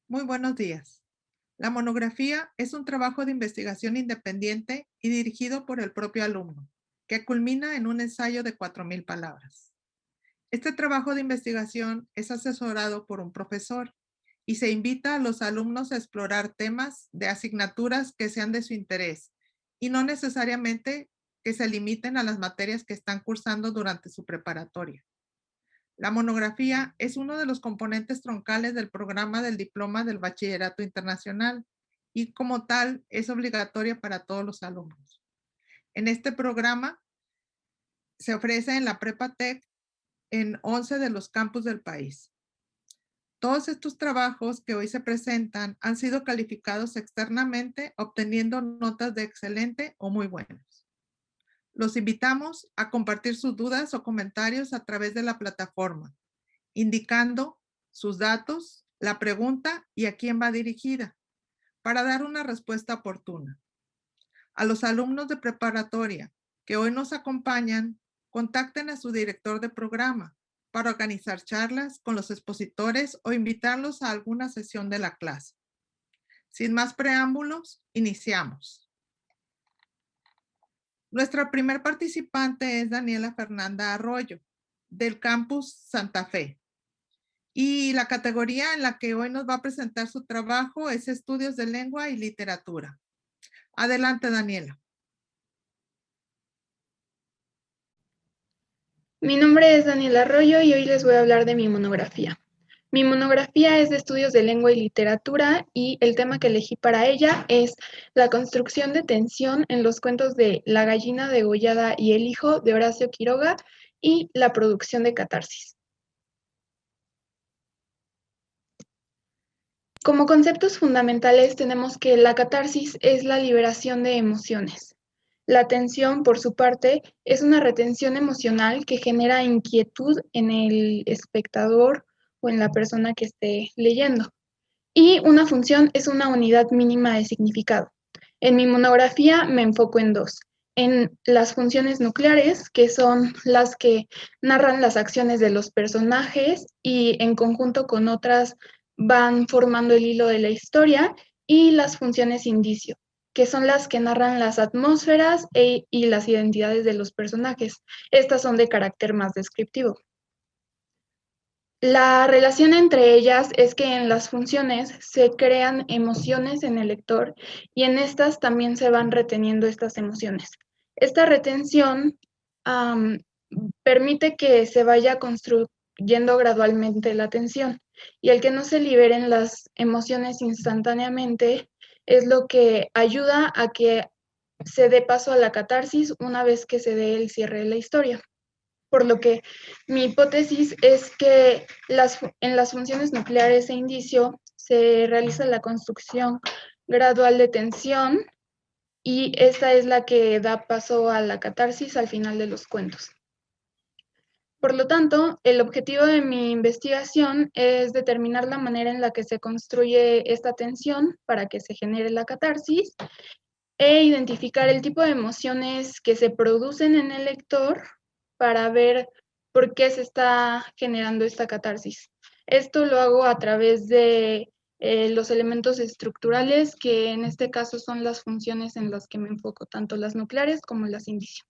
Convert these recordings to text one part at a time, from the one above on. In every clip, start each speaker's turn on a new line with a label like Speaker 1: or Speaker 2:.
Speaker 1: Muy buenos días. La monografía es un trabajo de investigación independiente y dirigido por el propio alumno, que culmina en un ensayo de 4.000 palabras. Este trabajo de investigación es asesorado por un profesor y se invita a los alumnos a explorar temas de asignaturas que sean de su interés y no necesariamente que se limiten a las materias que están cursando durante su preparatoria. La monografía es uno de los componentes troncales del programa del Diploma del Bachillerato Internacional y como tal es obligatoria para todos los alumnos. En este programa se ofrece en la Prepa Tech en 11 de los campus del país. Todos estos trabajos que hoy se presentan han sido calificados externamente obteniendo notas de excelente o muy buenas. Los invitamos a compartir sus dudas o comentarios a través de la plataforma indicando sus datos, la pregunta y a quién va dirigida, para dar una respuesta oportuna. A los alumnos de preparatoria que hoy nos acompañan, contacten a su director de programa para organizar charlas con los expositores o invitarlos a alguna sesión de la clase. Sin más preámbulos, iniciamos. Nuestra primer participante es Daniela Fernanda Arroyo, del campus Santa Fe. Y la categoría en la que hoy nos va a presentar su trabajo es Estudios de Lengua y Literatura. Adelante, Daniela.
Speaker 2: Mi nombre es Daniela Arroyo y hoy les voy a hablar de mi monografía. Mi monografía es de estudios de lengua y literatura y el tema que elegí para ella es la construcción de tensión en los cuentos de La gallina degollada y el hijo de Horacio Quiroga y la producción de catarsis. Como conceptos fundamentales tenemos que la catarsis es la liberación de emociones. La tensión, por su parte, es una retención emocional que genera inquietud en el espectador o en la persona que esté leyendo. Y una función es una unidad mínima de significado. En mi monografía me enfoco en dos. En las funciones nucleares, que son las que narran las acciones de los personajes y en conjunto con otras van formando el hilo de la historia, y las funciones indicio, que son las que narran las atmósferas y las identidades de los personajes. Estas son de carácter más descriptivo. La relación entre ellas es que en las funciones se crean emociones en el lector y en estas también se van reteniendo estas emociones. Esta retención permite que se vaya construyendo gradualmente la atención y el que no se liberen las emociones instantáneamente es lo que ayuda a que se dé paso a la catarsis una vez que se dé el cierre de la historia. Por lo que mi hipótesis es que en las funciones nucleares e indicio se realiza la construcción gradual de tensión y esta es la que da paso a la catarsis al final de los cuentos. Por lo tanto, el objetivo de mi investigación es determinar la manera en la que se construye esta tensión para que se genere la catarsis e identificar el tipo de emociones que se producen en el lector para ver por qué se está generando esta catarsis. Esto lo hago a través de los elementos estructurales, que en este caso son las funciones en las que me enfoco, tanto las nucleares como las indicio.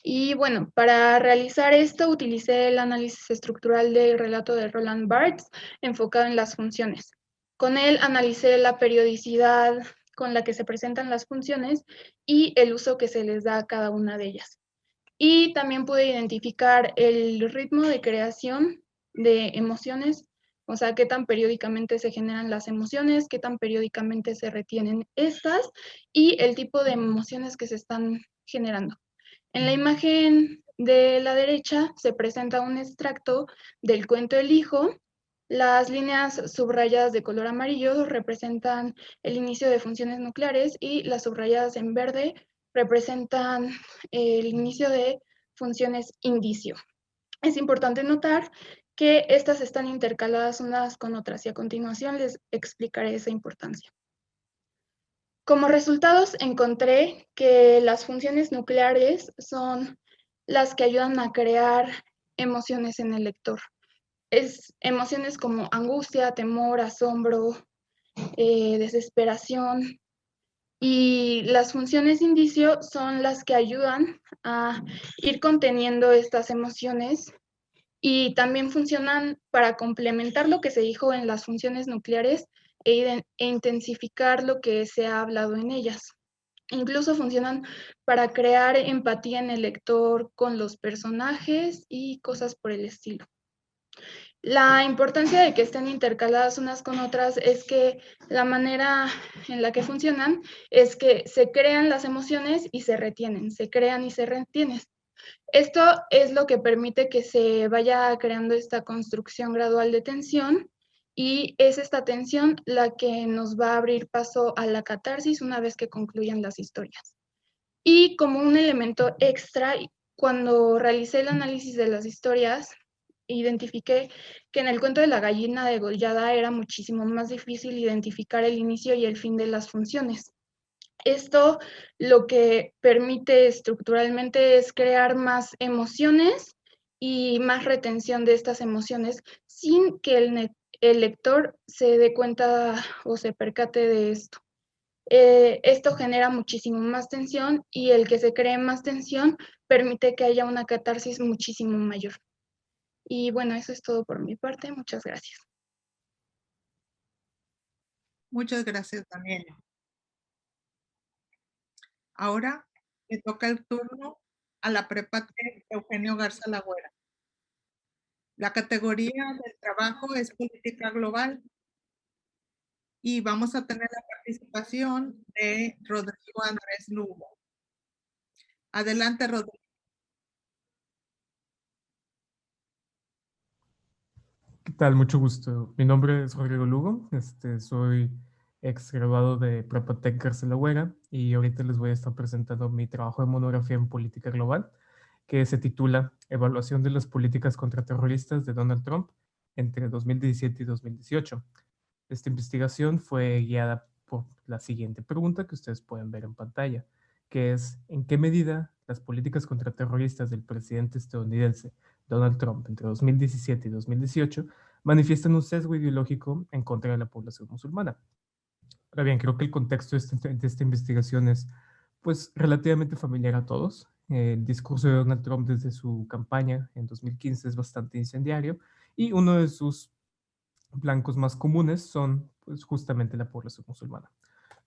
Speaker 2: Y bueno, para realizar esto utilicé el análisis estructural del relato de Roland Barthes enfocado en las funciones. Con él analicé la periodicidad con la que se presentan las funciones y el uso que se les da a cada una de ellas. Y también pude identificar el ritmo de creación de emociones, o sea, qué tan periódicamente se generan las emociones, qué tan periódicamente se retienen estas y el tipo de emociones que se están generando. En la imagen de la derecha se presenta un extracto del cuento El Hijo. Las líneas subrayadas de color amarillo representan el inicio de funciones nucleares y las subrayadas en verde representan el inicio de funciones indicio. Es importante notar que estas están intercaladas unas con otras y a continuación les explicaré esa importancia. Como resultados encontré que las funciones nucleares son las que ayudan a crear emociones en el lector. emociones como angustia, temor, asombro, desesperación. Y las funciones de indicio son las que ayudan a ir conteniendo estas emociones y también funcionan para complementar lo que se dijo en las funciones nucleares e intensificar lo que se ha hablado en ellas. Incluso funcionan para crear empatía en el lector con los personajes y cosas por el estilo. La importancia de que estén intercaladas unas con otras es que la manera en la que funcionan es que se crean las emociones y se retienen, se crean y se retienen. Esto es lo que permite que se vaya creando esta construcción gradual de tensión y es esta tensión la que nos va a abrir paso a la catarsis una vez que concluyan las historias. Y como un elemento extra, cuando realicé el análisis de las historias, identifiqué que en el cuento de la gallina degollada era muchísimo más difícil identificar el inicio y el fin de las funciones. Esto lo que permite estructuralmente es crear más emociones y más retención de estas emociones sin que el lector se dé cuenta o se percate de esto. Esto genera muchísimo más tensión y el que se cree más tensión permite que haya una catarsis muchísimo mayor. Y bueno, eso es todo por mi parte. Muchas gracias.
Speaker 1: Muchas gracias, Daniela. Ahora le toca el turno a la prepa de Eugenio Garza Lagüera. La categoría del trabajo es política global y vamos a tener la participación de Rodrigo Andrés Lugo. Adelante, Rodrigo.
Speaker 3: ¿Qué tal? Mucho gusto. Mi nombre es Rodrigo Lugo. Soy ex graduado de Prepatec Garza Lagüera y ahorita les voy a estar presentando mi trabajo de monografía en política global, que se titula Evaluación de las políticas contraterroristas de Donald Trump entre 2017 y 2018. Esta investigación fue guiada por la siguiente pregunta que ustedes pueden ver en pantalla, que es ¿en qué medida las políticas contraterroristas del presidente estadounidense Donald Trump entre 2017 y 2018 manifiestan un sesgo ideológico en contra de la población musulmana? Ahora bien, creo que el contexto de esta investigación es pues relativamente familiar a todos. El discurso de Donald Trump desde su campaña en 2015 es bastante incendiario y uno de sus blancos más comunes son pues, justamente la población musulmana.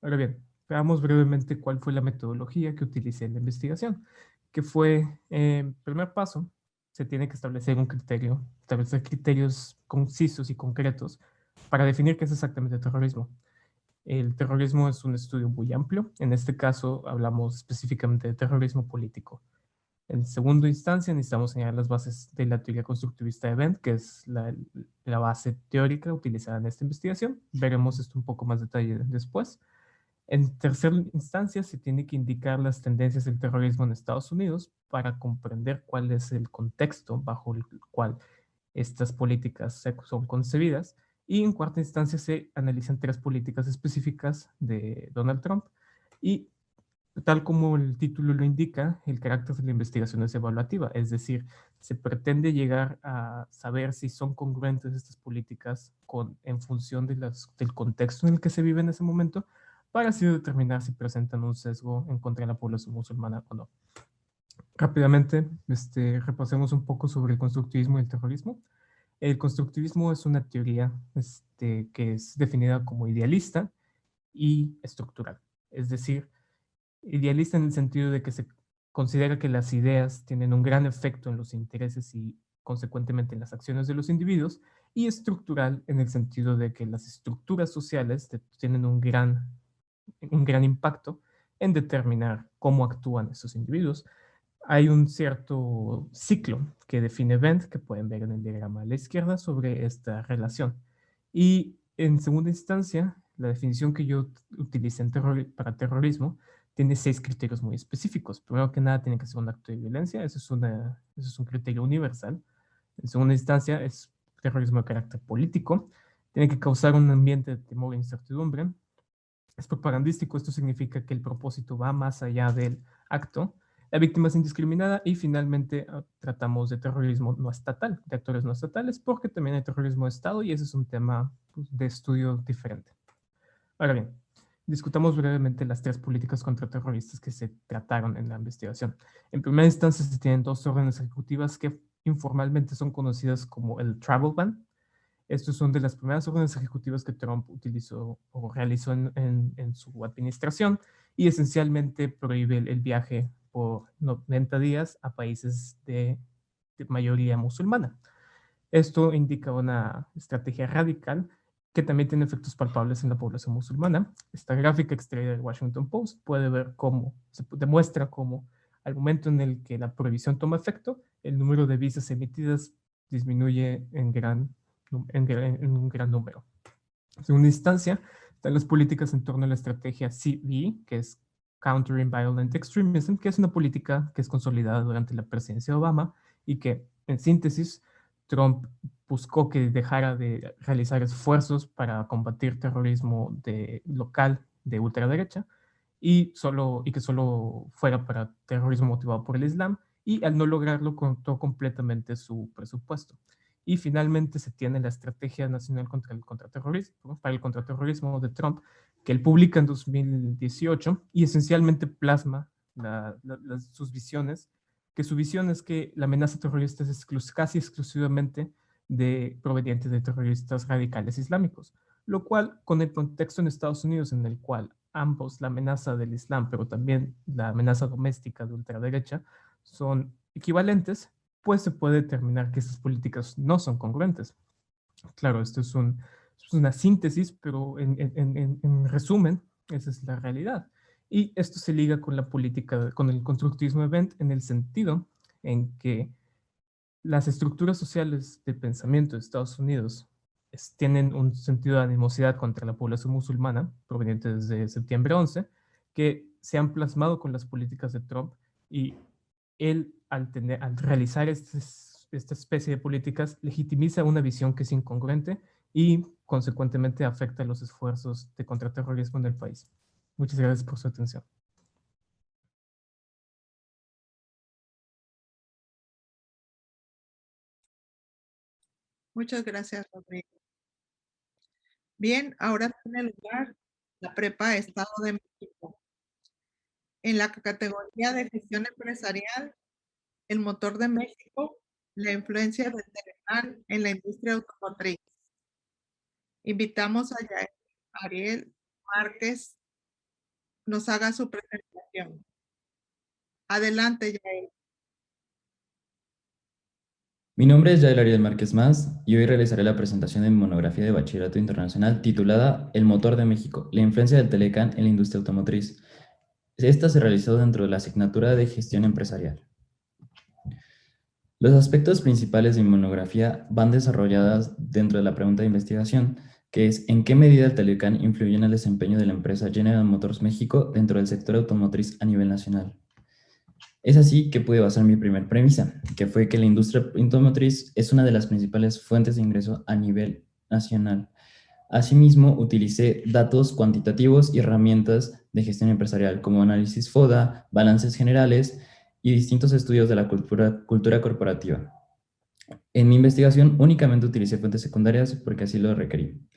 Speaker 3: Ahora bien, veamos brevemente cuál fue la metodología que utilicé en la investigación, que fue, primer paso, se tiene que establecer criterios concisos y concretos para definir qué es exactamente terrorismo. El terrorismo es un estudio muy amplio. En este caso hablamos específicamente de terrorismo político. En segunda instancia, necesitamos señalar las bases de la teoría constructivista de Venn, que es la base teórica utilizada en esta investigación. Veremos esto un poco más detalle después. En tercera instancia, se tiene que indicar las tendencias del terrorismo en Estados Unidos para comprender cuál es el contexto bajo el cual estas políticas son concebidas. Y en cuarta instancia, se analizan tres políticas específicas de Donald Trump y tal como el título lo indica, el carácter de la investigación es evaluativa, es decir, se pretende llegar a saber si son congruentes estas políticas en función del contexto en el que se vive en ese momento, para así determinar si presentan un sesgo en contra de la población musulmana o no. Rápidamente, repasemos un poco sobre el constructivismo y el terrorismo. El constructivismo es una teoría que es definida como idealista y estructural, es decir, idealista en el sentido de que se considera que las ideas tienen un gran efecto en los intereses y consecuentemente en las acciones de los individuos, y estructural en el sentido de que las estructuras sociales tienen un gran impacto en determinar cómo actúan estos individuos. Hay un cierto ciclo que define Venn, que pueden ver en el diagrama a la izquierda, sobre esta relación. Y en segunda instancia, la definición que yo utilicé para terrorismo tiene 6 criterios muy específicos. Primero que nada, tiene que ser un acto de violencia. Eso es un criterio universal. En segunda instancia, es terrorismo de carácter político. Tiene que causar un ambiente de temor e incertidumbre. Es propagandístico. Esto significa que el propósito va más allá del acto. La víctima es indiscriminada y finalmente tratamos de terrorismo no estatal, de actores no estatales, porque también hay terrorismo de Estado y ese es un tema pues, de estudio diferente. Ahora bien, discutamos brevemente las 3 políticas contraterroristas que se trataron en la investigación. En primera instancia se tienen 2 órdenes ejecutivas que informalmente son conocidas como el Travel Ban. Estos son de las primeras órdenes ejecutivas que Trump utilizó o realizó en su administración y esencialmente prohíbe el viaje por 90 días a países de mayoría musulmana. Esto indica una estrategia radical que también tiene efectos palpables en la población musulmana. Esta gráfica extraída del Washington Post puede ver cómo, se demuestra cómo al momento en el que la prohibición toma efecto, el número de visas emitidas disminuye en un gran número. En segunda instancia, están las políticas en torno a la estrategia CB, que es Countering Violent Extremism, que es una política que es consolidada durante la presidencia de Obama y que, en síntesis, Trump buscó que dejara de realizar esfuerzos para combatir terrorismo local de ultraderecha y que solo fuera para terrorismo motivado por el Islam, y al no lograrlo cortó completamente su presupuesto. Y finalmente se tiene la Estrategia Nacional para el Contraterrorismo de Trump, que él publica en 2018 y esencialmente plasma sus visiones, que su visión es que la amenaza terrorista es casi exclusivamente proveniente de terroristas radicales islámicos, lo cual con el contexto en Estados Unidos en el cual ambos, la amenaza del Islam, pero también la amenaza doméstica de ultraderecha, son equivalentes, pues se puede determinar que estas políticas no son congruentes. Claro, esto es una síntesis, pero en resumen, esa es la realidad. Y esto se liga con la política, con el constructivismo event, en el sentido en que las estructuras sociales de pensamiento de Estados Unidos tienen un sentido de animosidad contra la población musulmana, proveniente desde septiembre 11, que se han plasmado con las políticas de Trump, y él, al realizar esta especie de políticas, legitimiza una visión que es incongruente y, consecuentemente, afecta los esfuerzos de contraterrorismo en el país. Muchas gracias por su atención.
Speaker 1: Muchas gracias, Rodrigo. Bien, ahora tiene lugar la Prepa Estado de México. En la categoría de gestión empresarial, el motor de México, la influencia del Telecán en la industria automotriz. Invitamos a Ariel Márquez nos haga su presentación. Adelante, Yael.
Speaker 4: Mi nombre es Yael Ariel Márquez Más y hoy realizaré la presentación de mi monografía de Bachillerato Internacional titulada El motor de México, la influencia del Telecán en la industria automotriz. Esta se realizó dentro de la asignatura de Gestión Empresarial. Los aspectos principales de mi monografía van desarrolladas dentro de la pregunta de investigación, que es ¿en qué medida el Telecán influyó en el desempeño de la empresa General Motors México dentro del sector automotriz a nivel nacional? Es así que pude basar mi primer premisa, que fue que la industria automotriz es una de las principales fuentes de ingreso a nivel nacional. Asimismo, utilicé datos cuantitativos y herramientas de gestión empresarial como análisis FODA, balances generales y distintos estudios de la cultura corporativa. En mi investigación únicamente utilicé fuentes secundarias porque así lo requerí.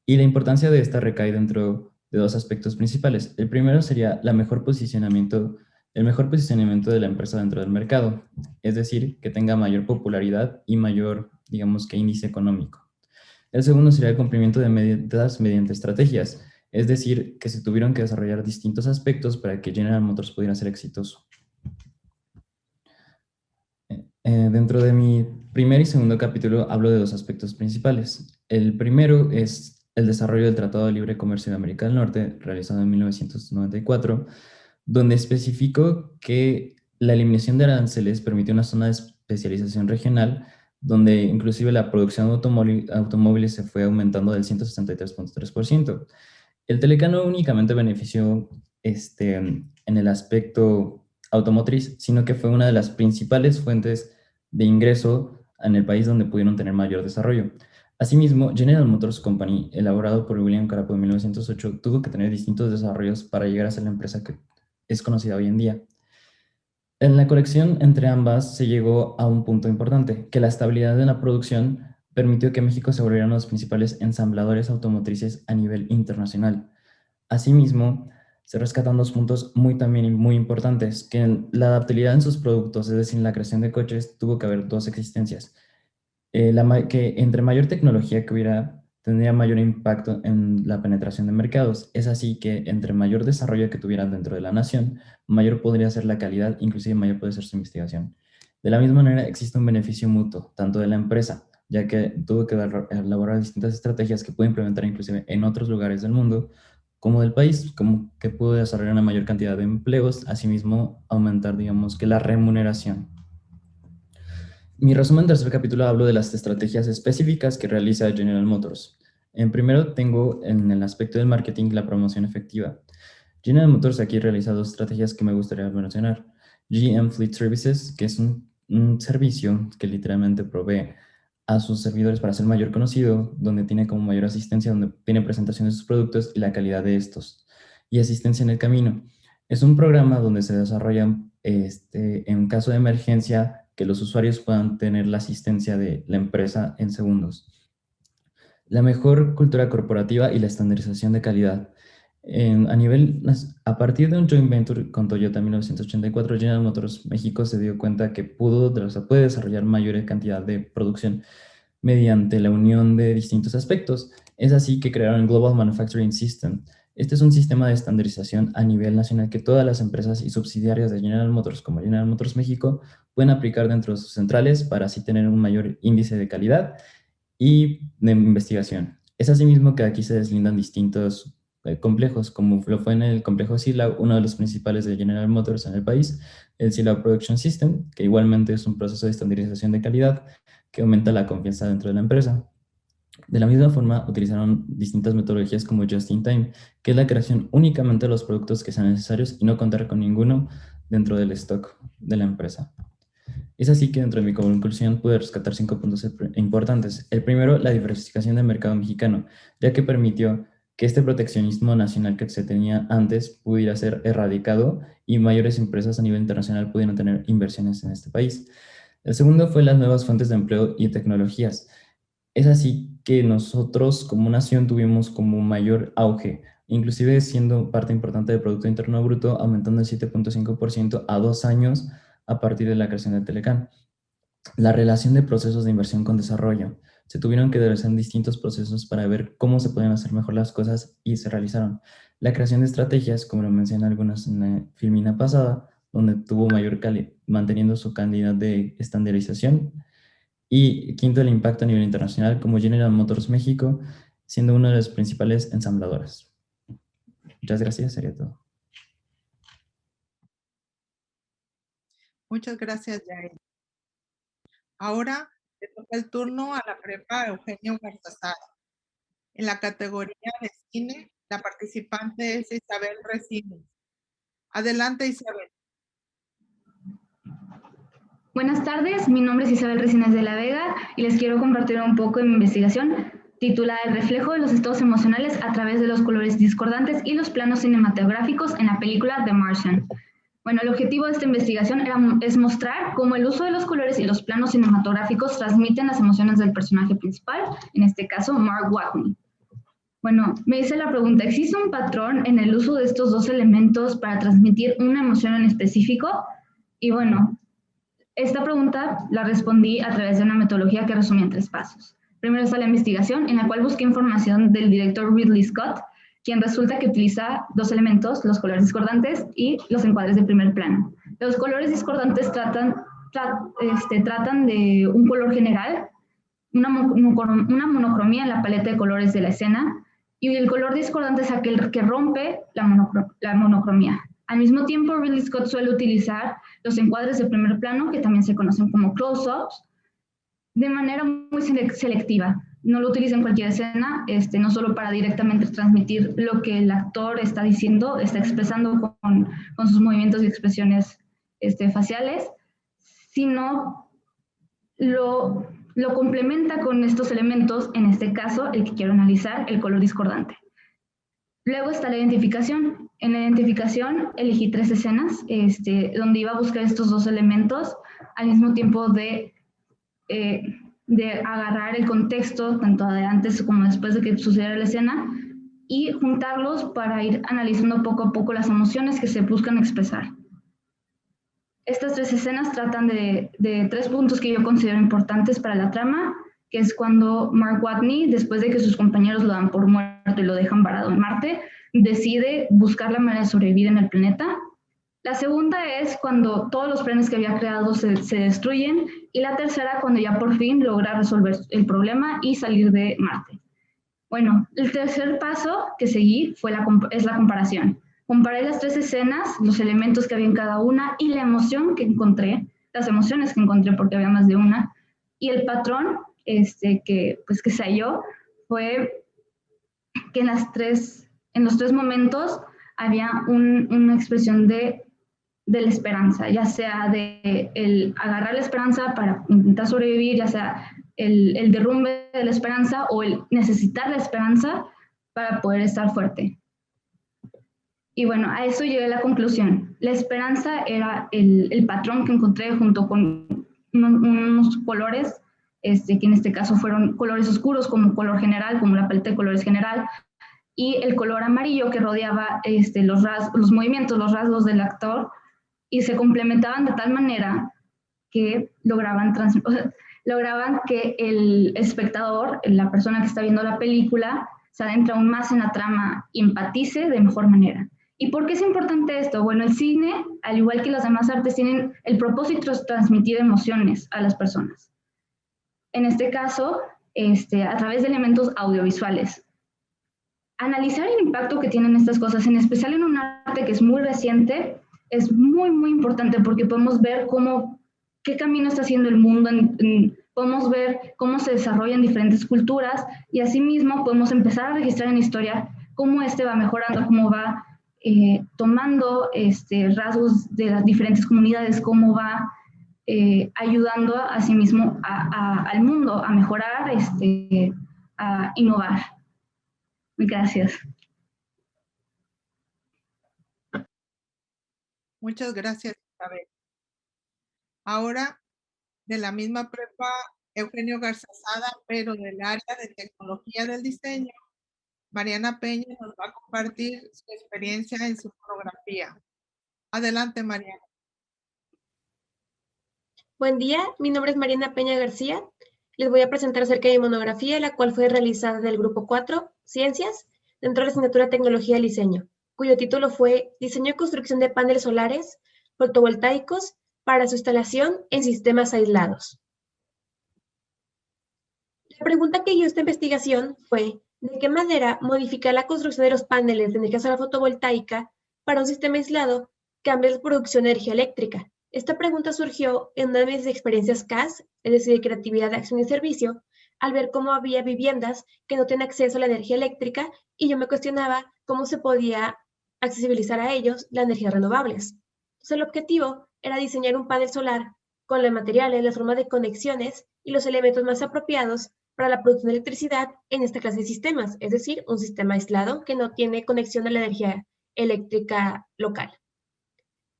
Speaker 4: Y la importancia de esta recae dentro de 2 aspectos principales. El primero sería el mejor posicionamiento de la empresa dentro del mercado, es decir, que tenga mayor popularidad y mayor, digamos que índice económico. El segundo sería el cumplimiento de metas mediante estrategias, es decir, que se tuvieron que desarrollar distintos aspectos para que General Motors pudiera ser exitoso. Dentro de mi primer y segundo capítulo hablo de 2 aspectos principales. El primero es el desarrollo del Tratado de Libre Comercio de América del Norte, realizado en 1994, donde especificó que la eliminación de aranceles permitió una zona de especialización regional, donde inclusive la producción de automóviles se fue aumentando del 163.3%. El Telecán no únicamente benefició en el aspecto automotriz, sino que fue una de las principales fuentes de ingreso en el país donde pudieron tener mayor desarrollo. Asimismo, General Motors Company, elaborado por William Carapo en 1908, tuvo que tener distintos desarrollos para llegar a ser la empresa que es conocida hoy en día. En la conexión entre ambas se llegó a un punto importante, que la estabilidad de la producción permitió que México se volviera uno de los principales ensambladores automotrices a nivel internacional. Asimismo, se rescatan dos puntos también muy importantes, que la adaptabilidad en sus productos, es decir, la creación de coches, tuvo que haber dos existencias. Que entre mayor tecnología que hubiera, tendría mayor impacto en la penetración de mercados. Es así que entre mayor desarrollo que tuvieran dentro de la nación, mayor podría ser la calidad, inclusive mayor puede ser su investigación. De la misma manera, existe un beneficio mutuo, tanto de la empresa, ya que tuvo que elaborar distintas estrategias que puede implementar inclusive en otros lugares del mundo, como del país, como que pudo desarrollar una mayor cantidad de empleos, asimismo aumentar, digamos, que la remuneración. Mi resumen del tercer capítulo hablo de las estrategias específicas que realiza General Motors. En primero tengo en el aspecto del marketing la promoción efectiva. General Motors aquí realiza dos estrategias que me gustaría mencionar. GM Fleet Services, que es un servicio que literalmente provee a sus servidores para ser mayor conocido, donde tiene como mayor asistencia, donde tiene presentación de sus productos y la calidad de estos. Y asistencia en el camino. Es un programa donde se desarrollan, en caso de emergencia, que los usuarios puedan tener la asistencia de la empresa en segundos. La mejor cultura corporativa y la estandarización de calidad. A partir de un joint venture con Toyota en 1984, General Motors México se dio cuenta que puede desarrollar mayor cantidad de producción mediante la unión de distintos aspectos. Es así que crearon el Global Manufacturing System. Este es un sistema de estandarización a nivel nacional que todas las empresas y subsidiarias de General Motors, como General Motors México, pueden aplicar dentro de sus centrales para así tener un mayor índice de calidad y de investigación. Es asimismo que aquí se deslindan distintos complejos, como lo fue en el complejo Silao, uno de los principales de General Motors en el país, el Silao Production System, que igualmente es un proceso de estandarización de calidad que aumenta la confianza dentro de la empresa. De la misma forma, utilizaron distintas metodologías como Just in Time, que es la creación únicamente de los productos que sean necesarios y no contar con ninguno dentro del stock de la empresa. Es así que dentro de mi conclusión pude rescatar 5 puntos importantes. El primero, la diversificación del mercado mexicano, ya que permitió que este proteccionismo nacional que se tenía antes pudiera ser erradicado y mayores empresas a nivel internacional pudieran tener inversiones en este país. El segundo fue las nuevas fuentes de empleo y tecnologías. Es así que nosotros como nación tuvimos como mayor auge, inclusive siendo parte importante del Producto Interno Bruto, aumentando el 7.5% a 2 años a partir de la creación de Telecán. La relación de procesos de inversión con desarrollo. Se tuvieron que realizar distintos procesos para ver cómo se podían hacer mejor las cosas y se realizaron. La creación de estrategias, como lo mencioné algunas en la filmina pasada, donde tuvo mayor calidad, manteniendo su calidad de estandarización. Y quinto, el impacto a nivel internacional, como General Motors México, siendo una de las principales ensambladoras. Muchas gracias, sería todo.
Speaker 1: Muchas gracias, Yael. Ahora le toca el turno a la prepa Eugenio Garzazada. En la categoría de cine, la participante es Isabel Resines. Adelante, Isabel.
Speaker 5: Buenas tardes, mi nombre es Isabel Resines de la Vega y les quiero compartir un poco de mi investigación titulada El reflejo de los estados emocionales a través de los colores discordantes y los planos cinematográficos en la película The Martian. Bueno, el objetivo de esta investigación es mostrar cómo el uso de los colores y los planos cinematográficos transmiten las emociones del personaje principal, en este caso Mark Watney. Bueno, me hice la pregunta, ¿existe un patrón en el uso de estos dos elementos para transmitir una emoción en específico? Y bueno, esta pregunta la respondí a través de una metodología que resumí en 3 pasos. Primero está la investigación, en la cual busqué información del director Ridley Scott, quien resulta que utiliza 2 elementos, los colores discordantes y los encuadres de primer plano. Los colores discordantes tratan de un color general, una monocromía en la paleta de colores de la escena, y el color discordante es aquel que rompe la monocromía. Al mismo tiempo, Ridley Scott suele utilizar los encuadres de primer plano, que también se conocen como close-ups, de manera muy selectiva. No lo utiliza en cualquier escena, no solo para directamente transmitir lo que el actor está diciendo, está expresando con sus movimientos y expresiones faciales, sino lo complementa con estos elementos, en este caso, el que quiero analizar, el color discordante. Luego está la identificación. En la identificación elegí 3 escenas, donde iba a buscar estos 2 elementos al mismo tiempo de agarrar el contexto, tanto de antes como después de que sucediera la escena, y juntarlos para ir analizando poco a poco las emociones que se buscan expresar. Estas 3 escenas tratan de 3 puntos que yo considero importantes para la trama, que es cuando Mark Watney, después de que sus compañeros lo dan por muerto y lo dejan varado en Marte, decide buscar la manera de sobrevivir en el planeta. La segunda es cuando todos los planes que había creado se destruyen, y la tercera cuando ya por fin logra resolver el problema y salir de Marte. Bueno, el tercer paso que seguí es la comparación. Comparé las 3 escenas, los elementos que había en cada una y la emoción que encontré, las emociones que encontré porque había más de una, y el patrón que se halló fue que en los tres momentos había una expresión de la esperanza, ya sea de el agarrar la esperanza para intentar sobrevivir, ya sea el derrumbe de la esperanza o el necesitar la esperanza para poder estar fuerte. Y bueno, a eso llegué a la conclusión. La esperanza era el patrón que encontré junto con unos colores, que en este caso fueron colores oscuros como color general, como la paleta de colores general, y el color amarillo que rodeaba los movimientos, los rasgos del actor, y se complementaban de tal manera que lograban que el espectador, la persona que está viendo la película, se adentre aún más en la trama y empatice de mejor manera. ¿Y por qué es importante esto? Bueno, el cine, al igual que las demás artes, tienen el propósito de transmitir emociones a las personas. En este caso, a través de elementos audiovisuales. Analizar el impacto que tienen estas cosas, en especial en un arte que es muy reciente, es muy, muy importante porque podemos ver qué camino está haciendo el mundo, podemos ver cómo se desarrollan diferentes culturas y asimismo podemos empezar a registrar en la historia cómo va mejorando, cómo va tomando rasgos de las diferentes comunidades, cómo va ayudando a sí mismo al mundo a mejorar, a innovar. Gracias.
Speaker 1: Muchas gracias, Isabel. Ahora, de la misma prepa Eugenio Garzazada, pero del área de tecnología del diseño, Mariana Peña nos va a compartir su experiencia en su fotografía. Adelante, Mariana.
Speaker 6: Buen día, mi nombre es Mariana Peña García. Les voy a presentar acerca de mi monografía, la cual fue realizada del Grupo 4, Ciencias, dentro de la asignatura Tecnología y Diseño, cuyo título fue Diseño y construcción de paneles solares fotovoltaicos para su instalación en sistemas aislados. La pregunta que guió esta investigación fue, ¿de qué manera modificar la construcción de los paneles de energía solar fotovoltaica para un sistema aislado cambia la producción de energía eléctrica? Esta pregunta surgió en una de mis experiencias CAS, es decir, de creatividad, acción y servicio, al ver cómo había viviendas que no tienen acceso a la energía eléctrica y yo me cuestionaba cómo se podía accesibilizar a ellos las energías renovables. Entonces, el objetivo era diseñar un panel solar con los materiales, las formas de conexiones y los elementos más apropiados para la producción de electricidad en esta clase de sistemas, es decir, un sistema aislado que no tiene conexión a la energía eléctrica local.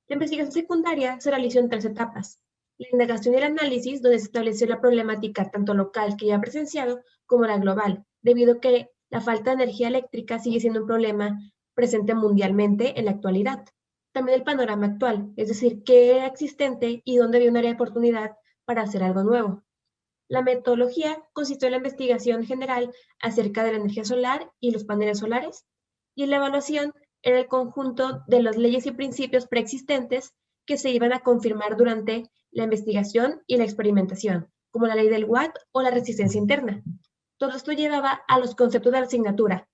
Speaker 6: La investigación secundaria se realizó en 3 etapas. La indagación y el análisis, donde se estableció la problemática tanto local que ya presenciado como la global, debido a que la falta de energía eléctrica sigue siendo un problema presente mundialmente en la actualidad. También el panorama actual, es decir, qué era existente y dónde había un área de oportunidad para hacer algo nuevo. La metodología consistió en la investigación general acerca de la energía solar y los paneles solares, y en la evaluación era el conjunto de las leyes y principios preexistentes que se iban a confirmar durante la investigación y la experimentación, como la ley del Watt o la resistencia interna. Todo esto llevaba a los conceptos de la asignatura.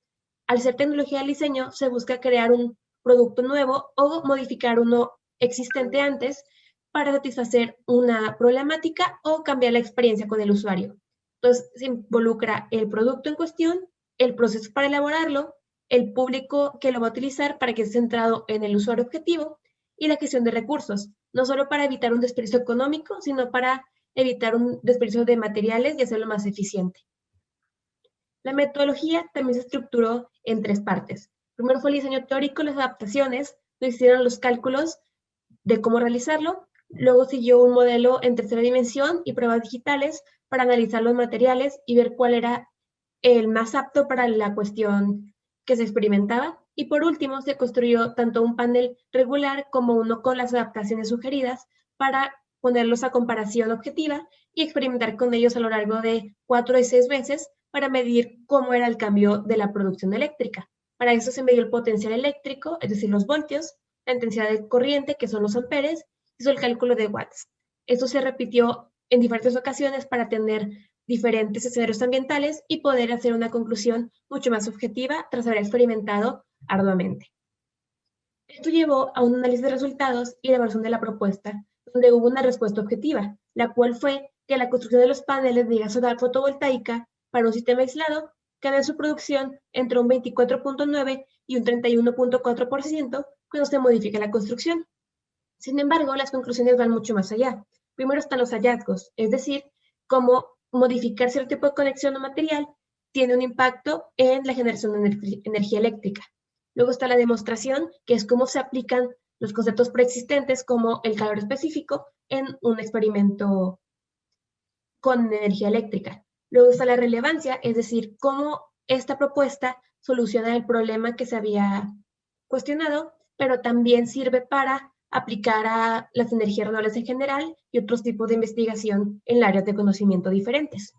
Speaker 6: Al ser tecnología del diseño, se busca crear un producto nuevo o modificar uno existente antes para satisfacer una problemática o cambiar la experiencia con el usuario. Entonces, se involucra el producto en cuestión, el proceso para elaborarlo, el público que lo va a utilizar para que esté centrado en el usuario objetivo y la gestión de recursos, no solo para evitar un desperdicio económico, sino para evitar un desperdicio de materiales y hacerlo más eficiente. La metodología también se estructuró en 3 partes. Primero fue el diseño teórico, las adaptaciones, se hicieron los cálculos de cómo realizarlo. Luego siguió un modelo en tercera dimensión y pruebas digitales para analizar los materiales y ver cuál era el más apto para la cuestión que se experimentaba. Y por último, se construyó tanto un panel regular como uno con las adaptaciones sugeridas para ponerlos a comparación objetiva y experimentar con ellos a lo largo de 4 y 6 meses para medir cómo era el cambio de la producción eléctrica. Para eso se midió el potencial eléctrico, es decir, los voltios, la intensidad de corriente, que son los amperes, hizo el cálculo de watts. Esto se repitió en diferentes ocasiones para tener diferentes escenarios ambientales y poder hacer una conclusión mucho más objetiva tras haber experimentado arduamente. Esto llevó a un análisis de resultados y evaluación de la propuesta, donde hubo una respuesta objetiva, la cual fue que la construcción de los paneles de gas solar fotovoltaica para un sistema aislado cambia su producción entre un 24.9 y un 31.4% cuando se modifica la construcción. Sin embargo, las conclusiones van mucho más allá. Primero están los hallazgos, es decir, cómo modificar cierto tipo de conexión o material tiene un impacto en la generación de energía eléctrica. Luego está la demostración, que es cómo se aplican los conceptos preexistentes como el calor específico en un experimento con energía eléctrica. Luego está la relevancia, es decir, cómo esta propuesta soluciona el problema que se había cuestionado, pero también sirve para aplicar a las energías renovables en general y otros tipos de investigación en áreas de conocimiento diferentes.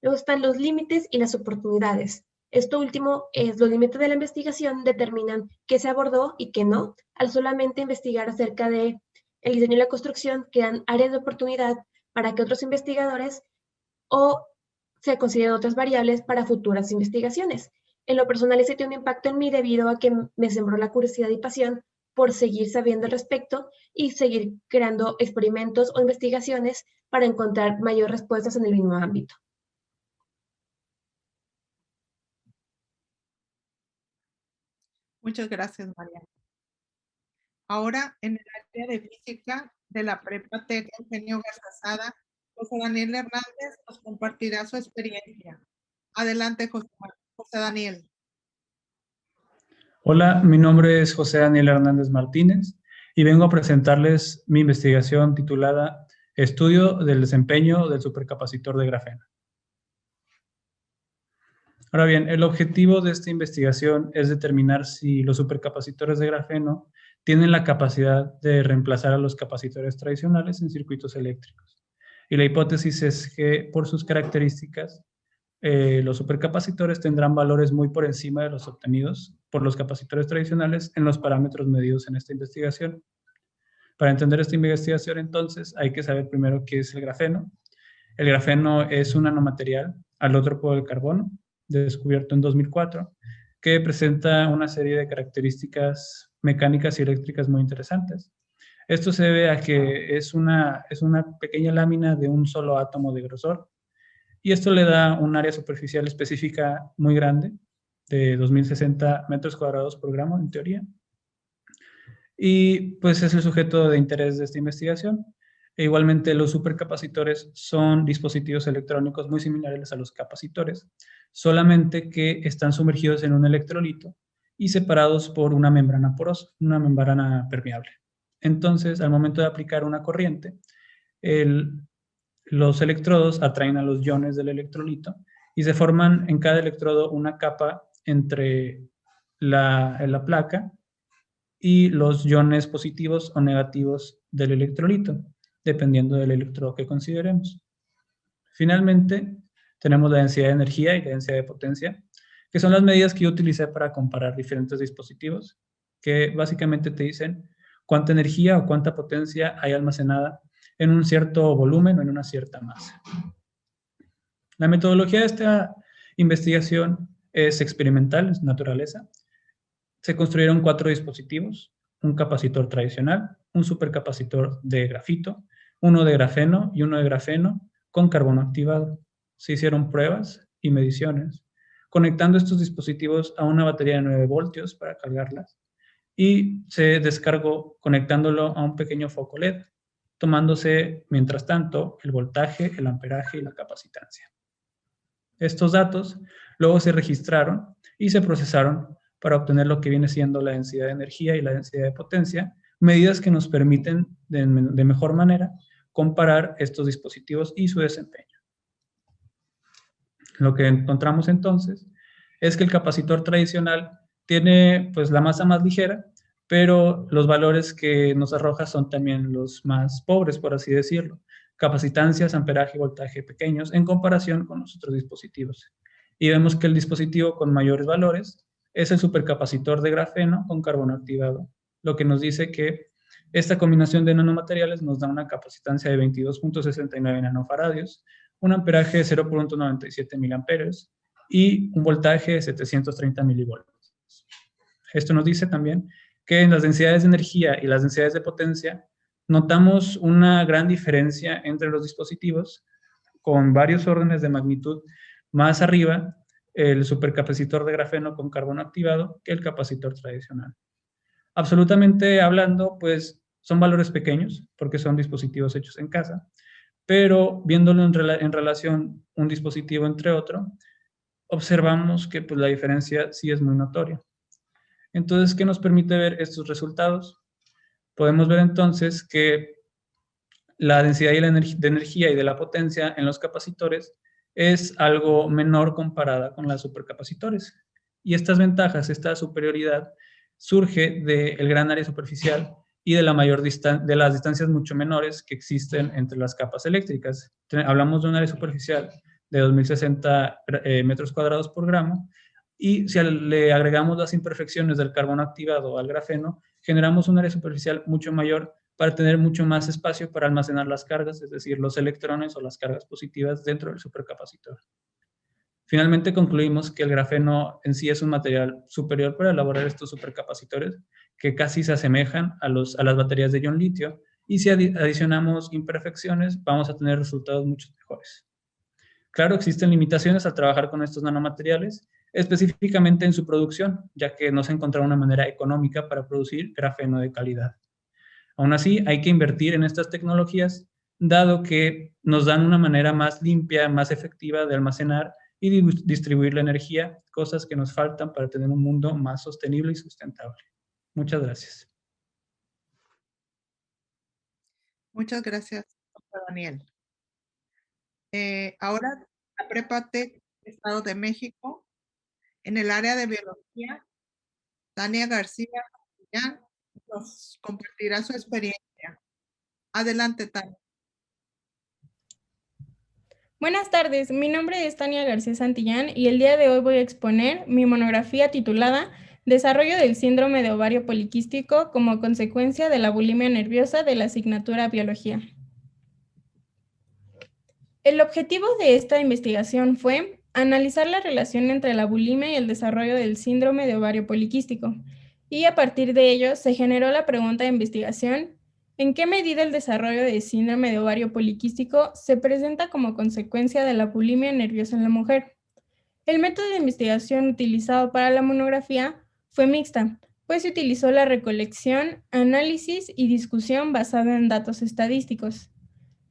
Speaker 6: Luego están los límites y las oportunidades. Esto último es los límites de la investigación determinan qué se abordó y qué no. Al solamente investigar acerca de el diseño y la construcción, quedan áreas de oportunidad para que otros investigadores o se consideren otras variables para futuras investigaciones. En lo personal, ese tiene un impacto en mí debido a que me sembró la curiosidad y pasión por seguir sabiendo al respecto y seguir creando experimentos o investigaciones para encontrar mayores respuestas en el mismo ámbito.
Speaker 1: Muchas gracias, Mariana. Ahora, en el área de física de la Prepa Tec Eugenio Garzazada, José Daniel Hernández nos compartirá su experiencia. Adelante, José Daniel.
Speaker 7: Hola, mi nombre es José Daniel Hernández Martínez y vengo a presentarles mi investigación titulada Estudio del desempeño del supercapacitor de grafeno. Ahora bien, el objetivo de esta investigación es determinar si los supercapacitores de grafeno tienen la capacidad de reemplazar a los capacitores tradicionales en circuitos eléctricos. Y la hipótesis es que por sus características, los supercapacitores tendrán valores muy por encima de los obtenidos por los capacitores tradicionales en los parámetros medidos en esta investigación. Para entender esta investigación, entonces, hay que saber primero qué es el grafeno. El grafeno es un nanomaterial alótropo del carbono, descubierto en 2004, que presenta una serie de características mecánicas y eléctricas muy interesantes. Esto se debe a que es una pequeña lámina de un solo átomo de grosor, y esto le da un área superficial específica muy grande, de 2060 metros cuadrados por gramo, en teoría. Y pues es el sujeto de interés de esta investigación. E igualmente los supercapacitores son dispositivos electrónicos muy similares a los capacitores, solamente que están sumergidos en un electrolito y separados por una membrana porosa, una membrana permeable. Entonces, al momento de aplicar una corriente, los electrodos atraen a los iones del electrolito y se forman en cada electrodo una capa entre la placa y los iones positivos o negativos del electrolito, dependiendo del electrodo que consideremos. Finalmente, tenemos la densidad de energía y la densidad de potencia, que son las medidas que yo utilicé para comparar diferentes dispositivos, que básicamente te dicen cuánta energía o cuánta potencia hay almacenada en un cierto volumen o en una cierta masa. La metodología de esta investigación es experimental, es naturaleza. Se construyeron 4 dispositivos, un capacitor tradicional, un supercapacitor de grafito, uno de grafeno y uno de grafeno con carbono activado. Se hicieron pruebas y mediciones, conectando estos dispositivos a una batería de 9 voltios para cargarlas, y se descargó conectándolo a un pequeño foco LED, tomándose, mientras tanto, el voltaje, el amperaje y la capacitancia. Estos datos luego se registraron y se procesaron para obtener lo que viene siendo la densidad de energía y la densidad de potencia, medidas que nos permiten de mejor manera comparar estos dispositivos y su desempeño. Lo que encontramos entonces es que el capacitor tradicional tiene pues la masa más ligera, pero los valores que nos arroja son también los más pobres, por así decirlo. Capacitancias, amperaje y voltaje pequeños en comparación con los otros dispositivos. Y vemos que el dispositivo con mayores valores es el supercapacitor de grafeno con carbono activado, lo que nos dice que esta combinación de nanomateriales nos da una capacitancia de 22.69 nanofaradios, un amperaje de 0.97 miliamperios y un voltaje de 730 milivoltios. Esto nos dice también que en las densidades de energía y las densidades de potencia notamos una gran diferencia entre los dispositivos, con varios órdenes de magnitud más arriba el supercapacitor de grafeno con carbono activado que el capacitor tradicional. Absolutamente hablando, pues son valores pequeños porque son dispositivos hechos en casa, pero viéndolo en relación un dispositivo entre otro, observamos que pues, la diferencia sí es muy notoria. Entonces, ¿qué nos permite ver estos resultados? Podemos ver entonces que la densidad de energía y de la potencia en los capacitores es algo menor comparada con las supercapacitores. Y estas ventajas, esta superioridad, surge del gran área superficial y de de las distancias mucho menores que existen entre las capas eléctricas. Hablamos de un área superficial de 2060 metros cuadrados por gramo, y si le agregamos las imperfecciones del carbono activado al grafeno, generamos un área superficial mucho mayor para tener mucho más espacio para almacenar las cargas, es decir, los electrones o las cargas positivas dentro del supercapacitor. Finalmente concluimos que el grafeno en sí es un material superior para elaborar estos supercapacitores que casi se asemejan a las baterías de ion litio, y si adicionamos imperfecciones vamos a tener resultados mucho mejores. Claro, existen limitaciones al trabajar con estos nanomateriales, específicamente en su producción, ya que no se encontró una manera económica para producir grafeno de calidad. Aún así, hay que invertir en estas tecnologías, dado que nos dan una manera más limpia, más efectiva de almacenar y distribuir la energía, cosas que nos faltan para tener un mundo más sostenible y sustentable. Muchas gracias.
Speaker 1: Muchas gracias, Daniel. Ahora, la Prepa TEC Estado de México, en el área de biología, Tania García nos compartirá su experiencia. Adelante, Tania.
Speaker 8: Buenas tardes, mi nombre es Tania García Santillán y el día de hoy voy a exponer mi monografía titulada Desarrollo del síndrome de ovario poliquístico como consecuencia de la bulimia nerviosa de la asignatura Biología. El objetivo de esta investigación fue analizar la relación entre la bulimia y el desarrollo del síndrome de ovario poliquístico, y a partir de ello se generó la pregunta de investigación: ¿en qué medida el desarrollo del síndrome de ovario poliquístico se presenta como consecuencia de la bulimia nerviosa en la mujer? El método de investigación utilizado para la monografía fue mixta, pues se utilizó la recolección, análisis y discusión basada en datos estadísticos.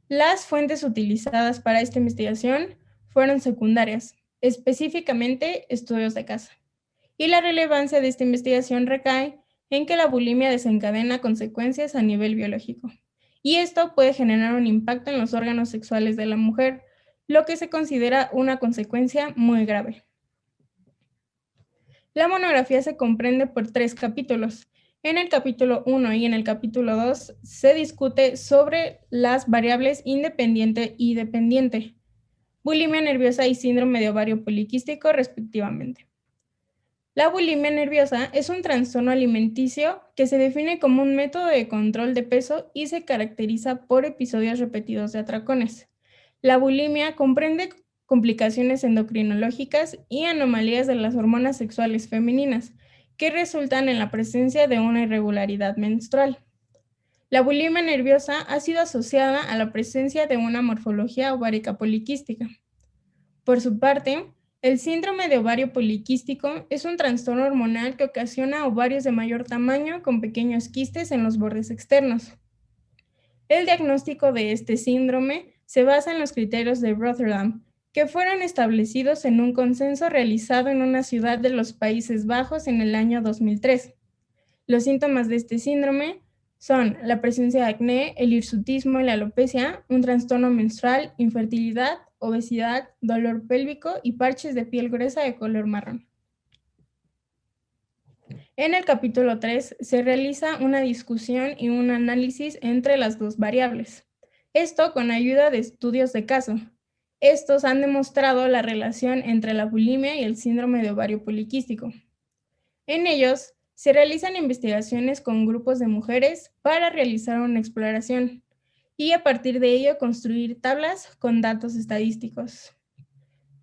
Speaker 8: Las fuentes utilizadas para esta investigación fueron secundarias, específicamente estudios de caso. Y la relevancia de esta investigación recae en que la bulimia desencadena consecuencias a nivel biológico, y esto puede generar un impacto en los órganos sexuales de la mujer, lo que se considera una consecuencia muy grave. La monografía se comprende por 3 capítulos. En el capítulo 1 y en el capítulo 2 se discute sobre las variables independiente y dependiente, bulimia nerviosa y síndrome de ovario poliquístico respectivamente. La bulimia nerviosa es un trastorno alimenticio que se define como un método de control de peso y se caracteriza por episodios repetidos de atracones. La bulimia comprende complicaciones endocrinológicas y anomalías de las hormonas sexuales femeninas que resultan en la presencia de una irregularidad menstrual. La bulimia nerviosa ha sido asociada a la presencia de una morfología ovárica poliquística. Por su parte, el síndrome de ovario poliquístico es un trastorno hormonal que ocasiona ovarios de mayor tamaño con pequeños quistes en los bordes externos. El diagnóstico de este síndrome se basa en los criterios de Rotterdam, que fueron establecidos en un consenso realizado en una ciudad de los Países Bajos en el año 2003. Los síntomas de este síndrome son la presencia de acné, el hirsutismo y la alopecia, un trastorno menstrual, infertilidad, obesidad, dolor pélvico y parches de piel gruesa de color marrón. En el capítulo 3 se realiza una discusión y un análisis entre las dos variables. Esto con ayuda de estudios de caso. Estos han demostrado la relación entre la bulimia y el síndrome de ovario poliquístico. En ellos se realizan investigaciones con grupos de mujeres para realizar una exploración y a partir de ello construir tablas con datos estadísticos.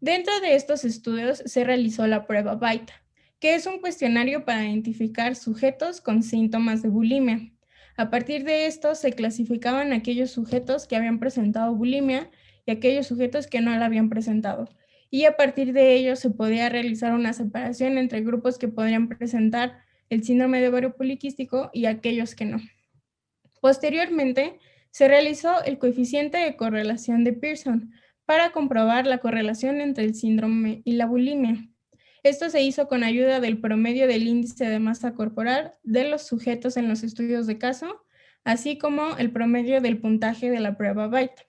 Speaker 8: Dentro de estos estudios se realizó la prueba BITE, que es un cuestionario para identificar sujetos con síntomas de bulimia. A partir de esto se clasificaban aquellos sujetos que habían presentado bulimia y aquellos sujetos que no la habían presentado. Y a partir de ello se podía realizar una separación entre grupos que podrían presentar el síndrome de ovario poliquístico y aquellos que no. Posteriormente, se realizó el coeficiente de correlación de Pearson para comprobar la correlación entre el síndrome y la bulimia. Esto se hizo con ayuda del promedio del índice de masa corporal de los sujetos en los estudios de caso, así como el promedio del puntaje de la prueba BITE.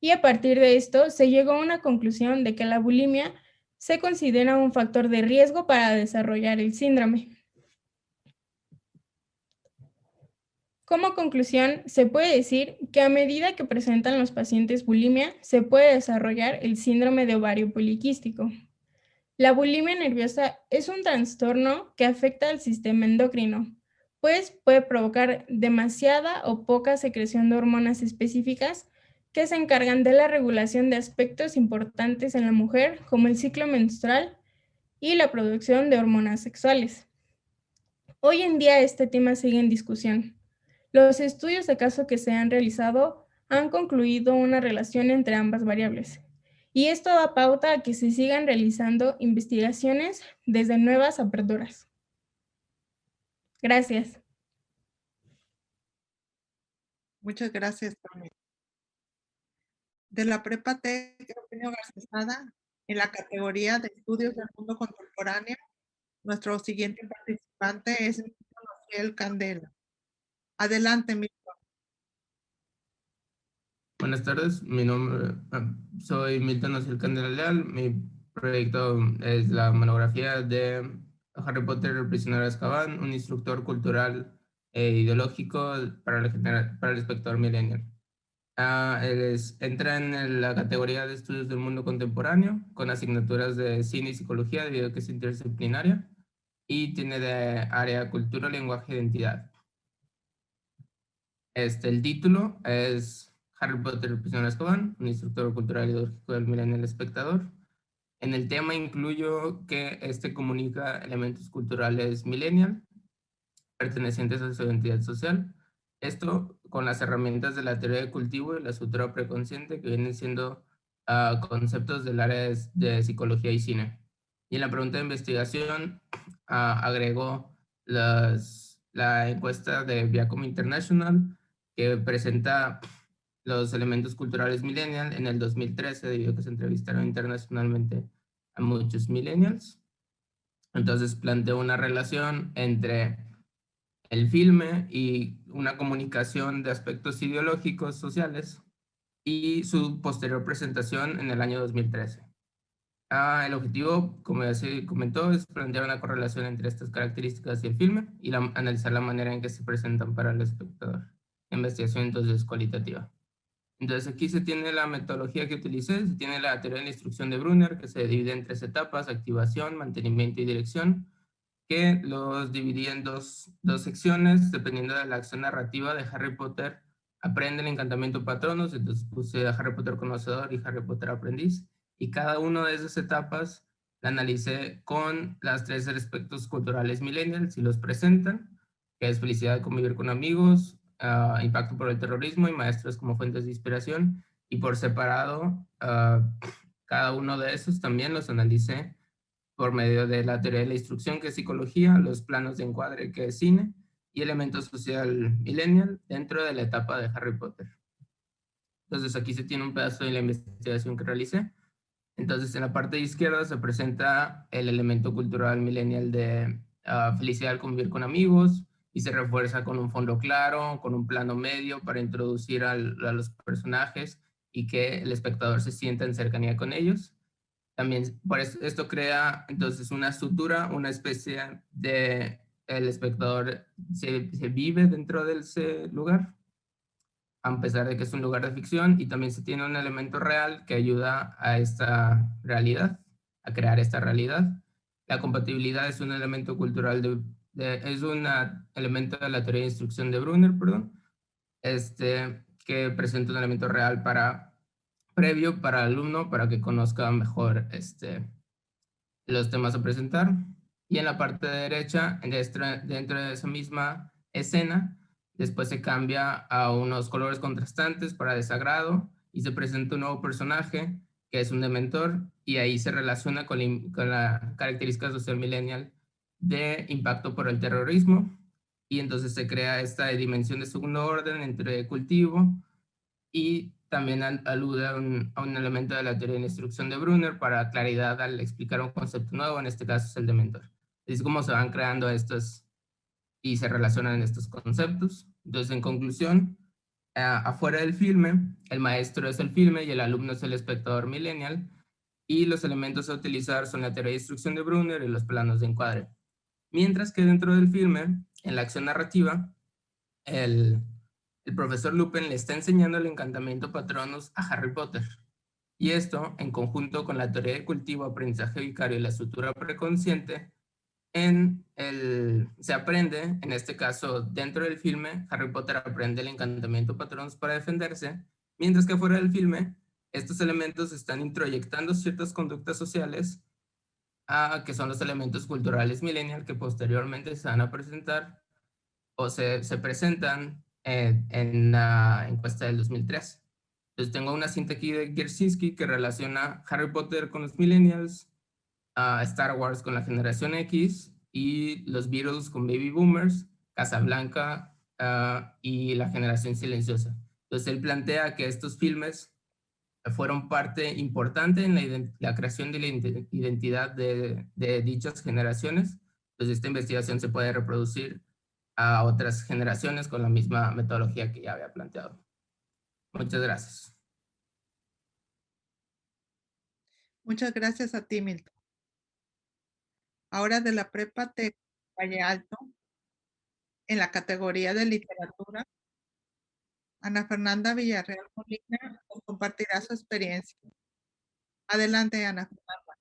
Speaker 8: Y a partir de esto se llegó a una conclusión de que la bulimia se considera un factor de riesgo para desarrollar el síndrome. Como conclusión, se puede decir que a medida que presentan los pacientes bulimia, se puede desarrollar el síndrome de ovario poliquístico. La bulimia nerviosa es un trastorno que afecta al sistema endocrino, pues puede provocar demasiada o poca secreción de hormonas específicas que se encargan de la regulación de aspectos importantes en la mujer, como el ciclo menstrual y la producción de hormonas sexuales. Hoy en día este tema sigue en discusión. Los estudios de caso que se han realizado han concluido una relación entre ambas variables, y esto da pauta a que se sigan realizando investigaciones desde nuevas aperturas. Gracias.
Speaker 1: Muchas gracias, Tony. De la Prepa Tec Eugenio Garcesada, en la categoría de Estudios del Mundo Contemporáneo, nuestro siguiente participante es Milton Ociel Candela. Adelante, Milton.
Speaker 9: Buenas tardes, soy Milton Ociel Candela Leal. Mi proyecto es la monografía de Harry Potter, el prisionero de Azkaban, un instructor cultural e ideológico para el espectador millennial. Entra en la categoría de estudios del mundo contemporáneo, con asignaturas de cine y psicología, debido a que es interdisciplinaria, y tiene de área cultura, lenguaje e identidad. El título es Harry Potter, el prisionero de Azkaban, un instructor cultural y ideológico del millennial espectador. En el tema incluyo que comunica elementos culturales millennial, pertenecientes a su identidad social. Esto con las herramientas de la teoría de cultivo y la estructura preconsciente, que vienen siendo conceptos del área de psicología y cine. Y en la pregunta de investigación agregó la encuesta de Viacom International, que presenta los elementos culturales millennial en el 2013, debido a que se entrevistaron internacionalmente a muchos millennials. Entonces planteó una relación entre el filme y una comunicación de aspectos ideológicos sociales y su posterior presentación en el año 2013. El objetivo, como ya se comentó, es plantear una correlación entre estas características y el filme y analizar la manera en que se presentan para el espectador. Investigación entonces cualitativa. Entonces aquí se tiene la metodología que utilicé, se tiene la teoría de la instrucción de Brunner, que se divide en 3 etapas: activación, mantenimiento y dirección, que los dividí en dos secciones, dependiendo de la acción narrativa de Harry Potter. Aprende el encantamiento Patronus, entonces puse a Harry Potter conocedor y Harry Potter aprendiz, y cada una de esas etapas la analicé con las 3 aspectos culturales millennials y los presentan, que es felicidad de convivir con amigos, impacto por el terrorismo y maestros como fuentes de inspiración, y por separado cada uno de esos también los analicé por medio de la teoría de la instrucción, que es psicología, los planos de encuadre, que es cine, y elemento social millennial dentro de la etapa de Harry Potter. Entonces aquí se tiene un pedazo de la investigación que realicé. Entonces, en la parte de izquierda se presenta el elemento cultural millennial de felicidad al convivir con amigos, y se refuerza con un fondo claro, con un plano medio para introducir a los personajes y que el espectador se sienta en cercanía con ellos. También por esto crea entonces una estructura, una especie de el espectador se vive dentro de ese lugar, a pesar de que es un lugar de ficción, y también se tiene un elemento real que ayuda a esta realidad, a crear esta realidad. La compatibilidad es un elemento cultural es un elemento de la teoría de instrucción de Brunner, perdón, que presenta un elemento real previo para el alumno, para que conozca mejor los temas a presentar. Y en la parte de derecha, dentro de esa misma escena, después se cambia a unos colores contrastantes para desagrado y se presenta un nuevo personaje que es un dementor, y ahí se relaciona con la característica social millennial de impacto por el terrorismo, y entonces se crea esta dimensión de segundo orden entre cultivo, y también alude a un elemento de la teoría de la instrucción de Brunner para claridad al explicar un concepto nuevo, en este caso es el dementor. Es cómo se van creando estos y se relacionan estos conceptos. Entonces, en conclusión, afuera del filme, el maestro es el filme y el alumno es el espectador millennial, y los elementos a utilizar son la teoría de instrucción de Brunner y los planos de encuadre. Mientras que dentro del filme, en la acción narrativa, el profesor Lupin le está enseñando el encantamiento Patronus a Harry Potter. Y esto, en conjunto con la teoría de cultivo, aprendizaje vicario y la estructura preconsciente, se aprende, en este caso, dentro del filme, Harry Potter aprende el encantamiento Patronus para defenderse, mientras que fuera del filme, estos elementos están introyectando ciertas conductas sociales, que son los elementos culturales millennial, que posteriormente se van a presentar o se presentan en la encuesta del 2003. Entonces tengo una cinta aquí de Giersinski que relaciona Harry Potter con los millennials, Star Wars con la generación X, y los Beatles con Baby Boomers, Casablanca y la generación silenciosa. Entonces él plantea que estos filmes fueron parte importante en la creación de la identidad de dichas generaciones. Entonces esta investigación se puede reproducir a otras generaciones con la misma metodología que ya había planteado. Muchas gracias.
Speaker 1: Muchas gracias a ti, Milton. Ahora de la Prepa Tec Valle Alto, en la categoría de literatura, Ana Fernanda Villarreal Molina nos compartirá su experiencia. Adelante, Ana Fernanda.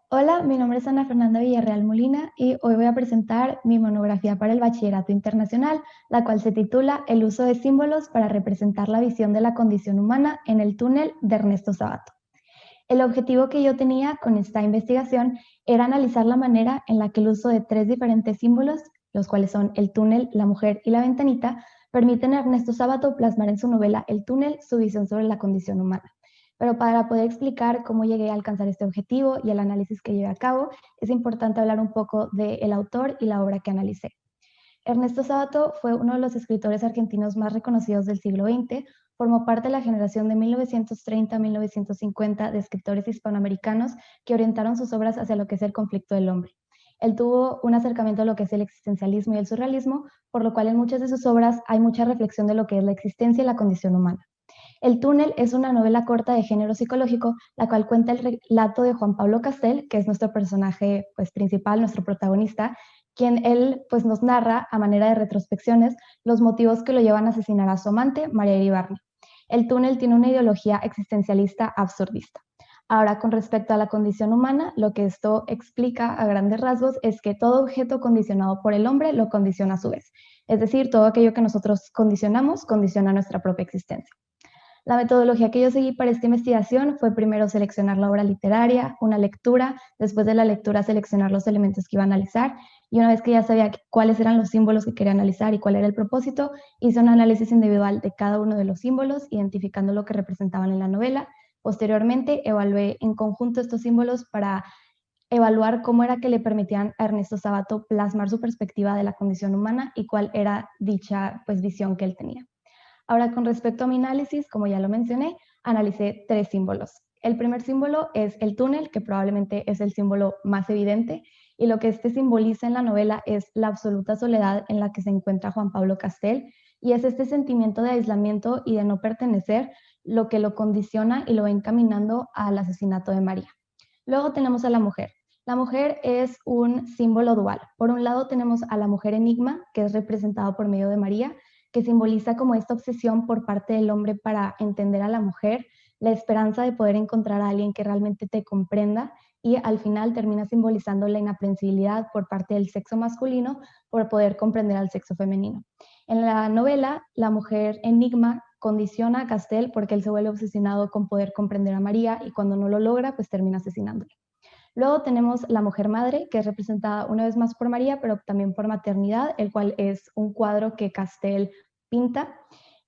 Speaker 10: Hola, mi nombre es Ana Fernanda Villarreal Molina y hoy voy a presentar mi monografía para el Bachillerato Internacional, la cual se titula El uso de símbolos para representar la visión de la condición humana en el túnel de Ernesto Sabato. El objetivo que yo tenía con esta investigación era analizar la manera en la que el uso de 3 diferentes símbolos, los cuales son el túnel, la mujer y la ventanita, permiten a Ernesto Sabato plasmar en su novela El túnel su visión sobre la condición humana. Pero para poder explicar cómo llegué a alcanzar este objetivo y el análisis que llevé a cabo, es importante hablar un poco del autor y la obra que analicé. Ernesto Sabato fue uno de los escritores argentinos más reconocidos del siglo XX, formó parte de la generación de 1930 a 1950 de escritores hispanoamericanos que orientaron sus obras hacia lo que es el conflicto del hombre. Él tuvo un acercamiento a lo que es el existencialismo y el surrealismo, por lo cual en muchas de sus obras hay mucha reflexión de lo que es la existencia y la condición humana. El túnel es una novela corta de género psicológico, la cual cuenta el relato de Juan Pablo Castel, que es nuestro personaje principal, nuestro protagonista, quien él nos narra a manera de retrospecciones los motivos que lo llevan a asesinar a su amante, María Iribarne. El túnel tiene una ideología existencialista absurdista. Ahora, con respecto a la condición humana, lo que esto explica a grandes rasgos es que todo objeto condicionado por el hombre lo condiciona a su vez. Es decir, todo aquello que nosotros condicionamos condiciona nuestra propia existencia. La metodología que yo seguí para esta investigación fue primero seleccionar la obra literaria, una lectura, después de la lectura seleccionar los elementos que iba a analizar, y una vez que ya sabía cuáles eran los símbolos que quería analizar y cuál era el propósito, hice un análisis individual de cada uno de los símbolos, identificando lo que representaban en la novela. Posteriormente, evalué en conjunto estos símbolos para evaluar cómo era que le permitían a Ernesto Sabato plasmar su perspectiva de la condición humana y cuál era dicha visión que él tenía. Ahora, con respecto a mi análisis, como ya lo mencioné, analicé 3 símbolos. El primer símbolo es el túnel, que probablemente es el símbolo más evidente, y lo que este simboliza en la novela es la absoluta soledad en la que se encuentra Juan Pablo Castel, y es este sentimiento de aislamiento y de no pertenecer lo que lo condiciona y lo va encaminando al asesinato de María. Luego tenemos a la mujer. La mujer es un símbolo dual. Por un lado tenemos a la mujer enigma, que es representada por medio de María, que simboliza como esta obsesión por parte del hombre para entender a la mujer, la esperanza de poder encontrar a alguien que realmente te comprenda, y al final termina simbolizando la inaprensibilidad por parte del sexo masculino por poder comprender al sexo femenino. En la novela, la mujer enigma condiciona a Castel porque él se vuelve obsesionado con poder comprender a María y cuando no lo logra, pues termina asesinaándola. Luego tenemos la mujer madre, que es representada una vez más por María, pero también por maternidad, el cual es un cuadro que Castel pinta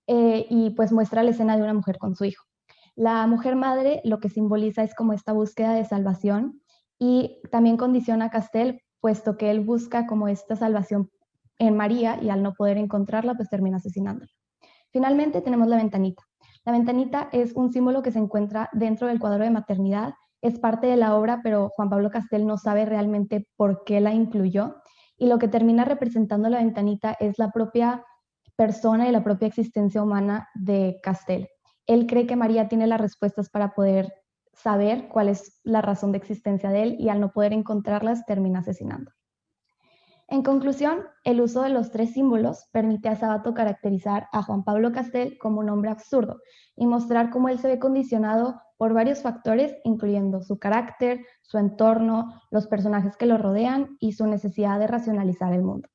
Speaker 10: y pues muestra la escena de una mujer con su hijo. La mujer madre lo que simboliza es como esta búsqueda de salvación y también condiciona a Castel, puesto que él busca como esta salvación en María y al no poder encontrarla, pues termina asesinándola. Finalmente tenemos la ventanita. La ventanita es un símbolo que se encuentra dentro del cuadro de maternidad, es parte de la obra, pero Juan Pablo Castel no sabe realmente por qué la incluyó, y lo que termina representando la ventanita es la propia persona y la propia existencia humana de Castel. Él cree que María tiene las respuestas para poder saber cuál es la razón de existencia de él y al no poder encontrarlas termina asesinando. En conclusión, el uso de los tres símbolos permite a Sabato caracterizar a Juan Pablo Castel como un hombre absurdo y mostrar cómo él se ve condicionado por varios factores, incluyendo su carácter, su entorno, los personajes que lo rodean y su necesidad de racionalizar el mundo.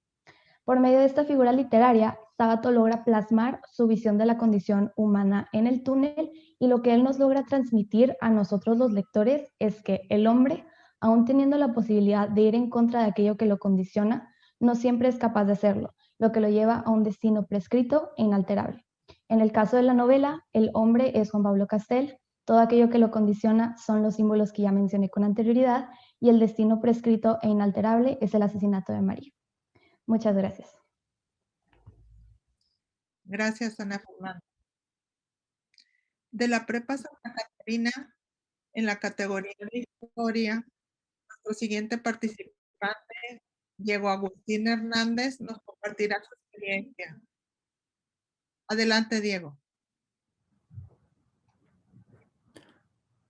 Speaker 10: Por medio de esta figura literaria, Sabato logra plasmar su visión de la condición humana en el túnel y lo que él nos logra transmitir a nosotros los lectores es que el hombre, aún teniendo la posibilidad de ir en contra de aquello que lo condiciona, no siempre es capaz de hacerlo, lo que lo lleva a un destino prescrito e inalterable. En el caso de la novela, el hombre es Juan Pablo Castel, todo aquello que lo condiciona son los símbolos que ya mencioné con anterioridad y el destino prescrito e inalterable es el asesinato de María. Muchas gracias.
Speaker 1: Gracias, Ana Fernanda. De la Prepa Santa Catarina, en la categoría de Historia, nuestro siguiente participante, Diego Agustín Hernández, nos compartirá su experiencia. Adelante, Diego.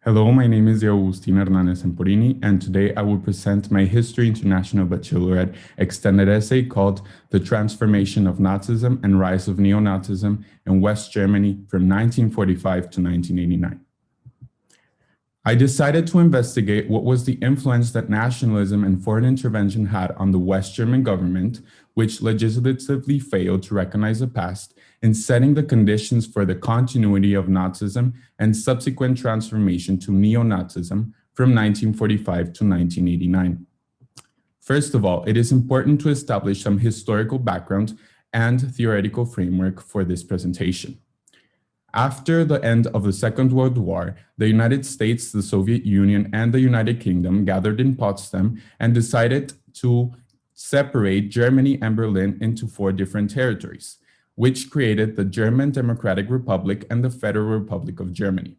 Speaker 11: Hello, my name is Diego Agustín Hernández Emporini, and today I will present my History International Bachelorette extended essay called The Transformation of Nazism and Rise of Neo-Nazism in West Germany from 1945 to 1989. I decided to investigate what was the influence that nationalism and foreign intervention had on the West German government, which legislatively failed to recognize the past, in setting the conditions for the continuity of Nazism and subsequent transformation to neo-Nazism from 1945 to 1989. First of all, it is important to establish some historical background and theoretical framework for this presentation. After the end of the Second World War, the United States, the Soviet Union, and the United Kingdom gathered in Potsdam and decided to separate Germany and Berlin into 4 different territories, which created the German Democratic Republic and the Federal Republic of Germany.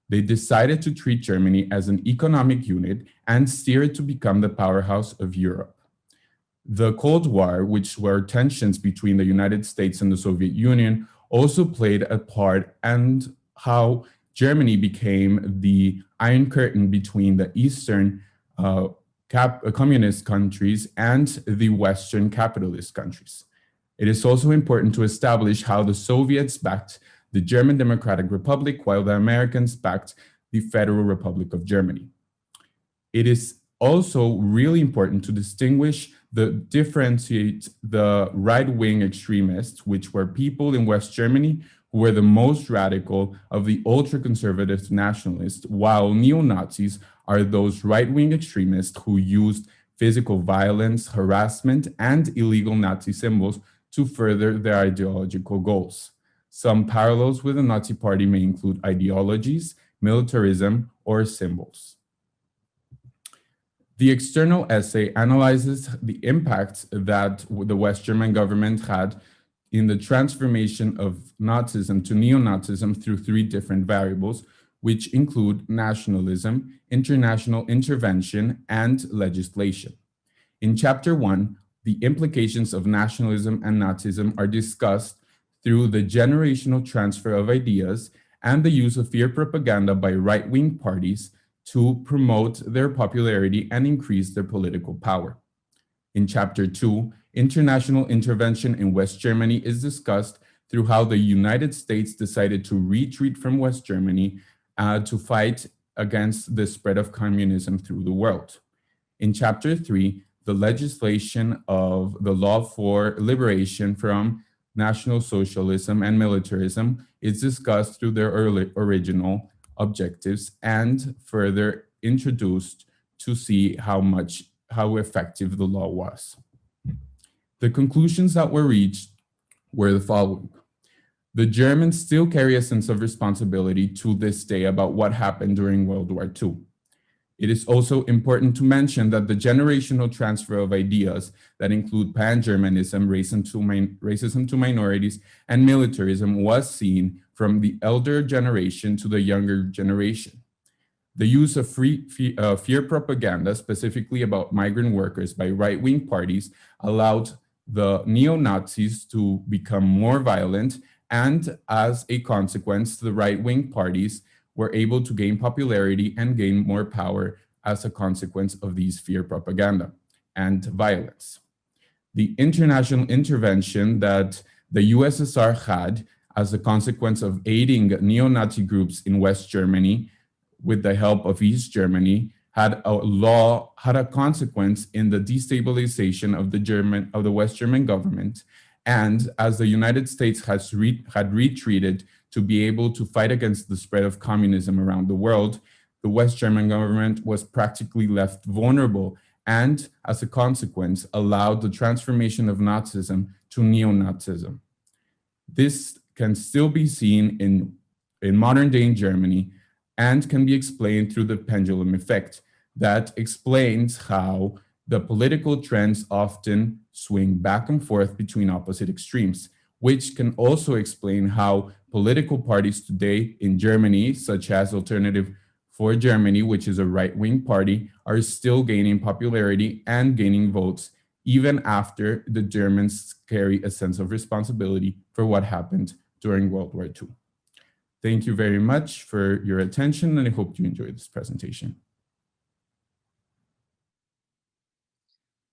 Speaker 11: They decided to treat Germany as an economic unit and steer it to become the powerhouse of Europe. The Cold War, which were tensions between the United States and the Soviet Union, also played a part in how Germany became the Iron Curtain between the Eastern communist countries and the Western capitalist countries. It is also important to establish how the Soviets backed the German Democratic Republic while the Americans backed the Federal Republic of Germany. It is also really important to differentiate the right-wing extremists, which were people in West Germany who were the most radical of the ultra-conservative nationalists, while neo-Nazis are those right-wing extremists who used physical violence, harassment, and illegal Nazi symbols to further their ideological goals. Some parallels with the Nazi Party may include ideologies, militarism, or symbols. The external essay analyzes the impact that the West German government had in the transformation of Nazism to neo-Nazism through 3 different variables, which include nationalism, international intervention, and legislation. In Chapter 1, the implications of nationalism and Nazism are discussed through the generational transfer of ideas and the use of fear propaganda by right-wing parties to promote their popularity and increase their political power. In Chapter 2, international intervention in West Germany is discussed through how the United States decided to retreat from West Germany to fight against the spread of communism through the world. In Chapter 3, the legislation of the law for liberation from National Socialism and militarism is discussed through their original objectives and further introduced to see how effective the law was. The conclusions that were reached were the following. The Germans still carry a sense of responsibility to this day about what happened during World War II. It is also important to mention that the generational transfer of ideas that include pan-Germanism, racism to minorities, and militarism was seen from the elder generation to the younger generation. The use of fear propaganda, specifically about migrant workers by right-wing parties, allowed the neo-Nazis to become more violent, and as a consequence, the right-wing parties were able to gain popularity and gain more power as a consequence of these fear propaganda and violence. The international intervention that the USSR had as a consequence of aiding neo-Nazi groups in West Germany with the help of East Germany had a consequence in the destabilization of the West German government. And as the United States had retreated to be able to fight against the spread of communism around the world, the West German government was practically left vulnerable and, as a consequence, allowed the transformation of Nazism to neo-Nazism. This can still be seen in modern day in Germany and can be explained through the pendulum effect that explains how the political trends often swing back and forth between opposite extremes, which can also explain how political parties today in Germany, such as Alternative for Germany, which is a right-wing party, are still gaining popularity and gaining votes, even after the Germans carry a sense of responsibility for what happened during World War II. Thank you very much for your attention, and I hope you enjoyed this presentation.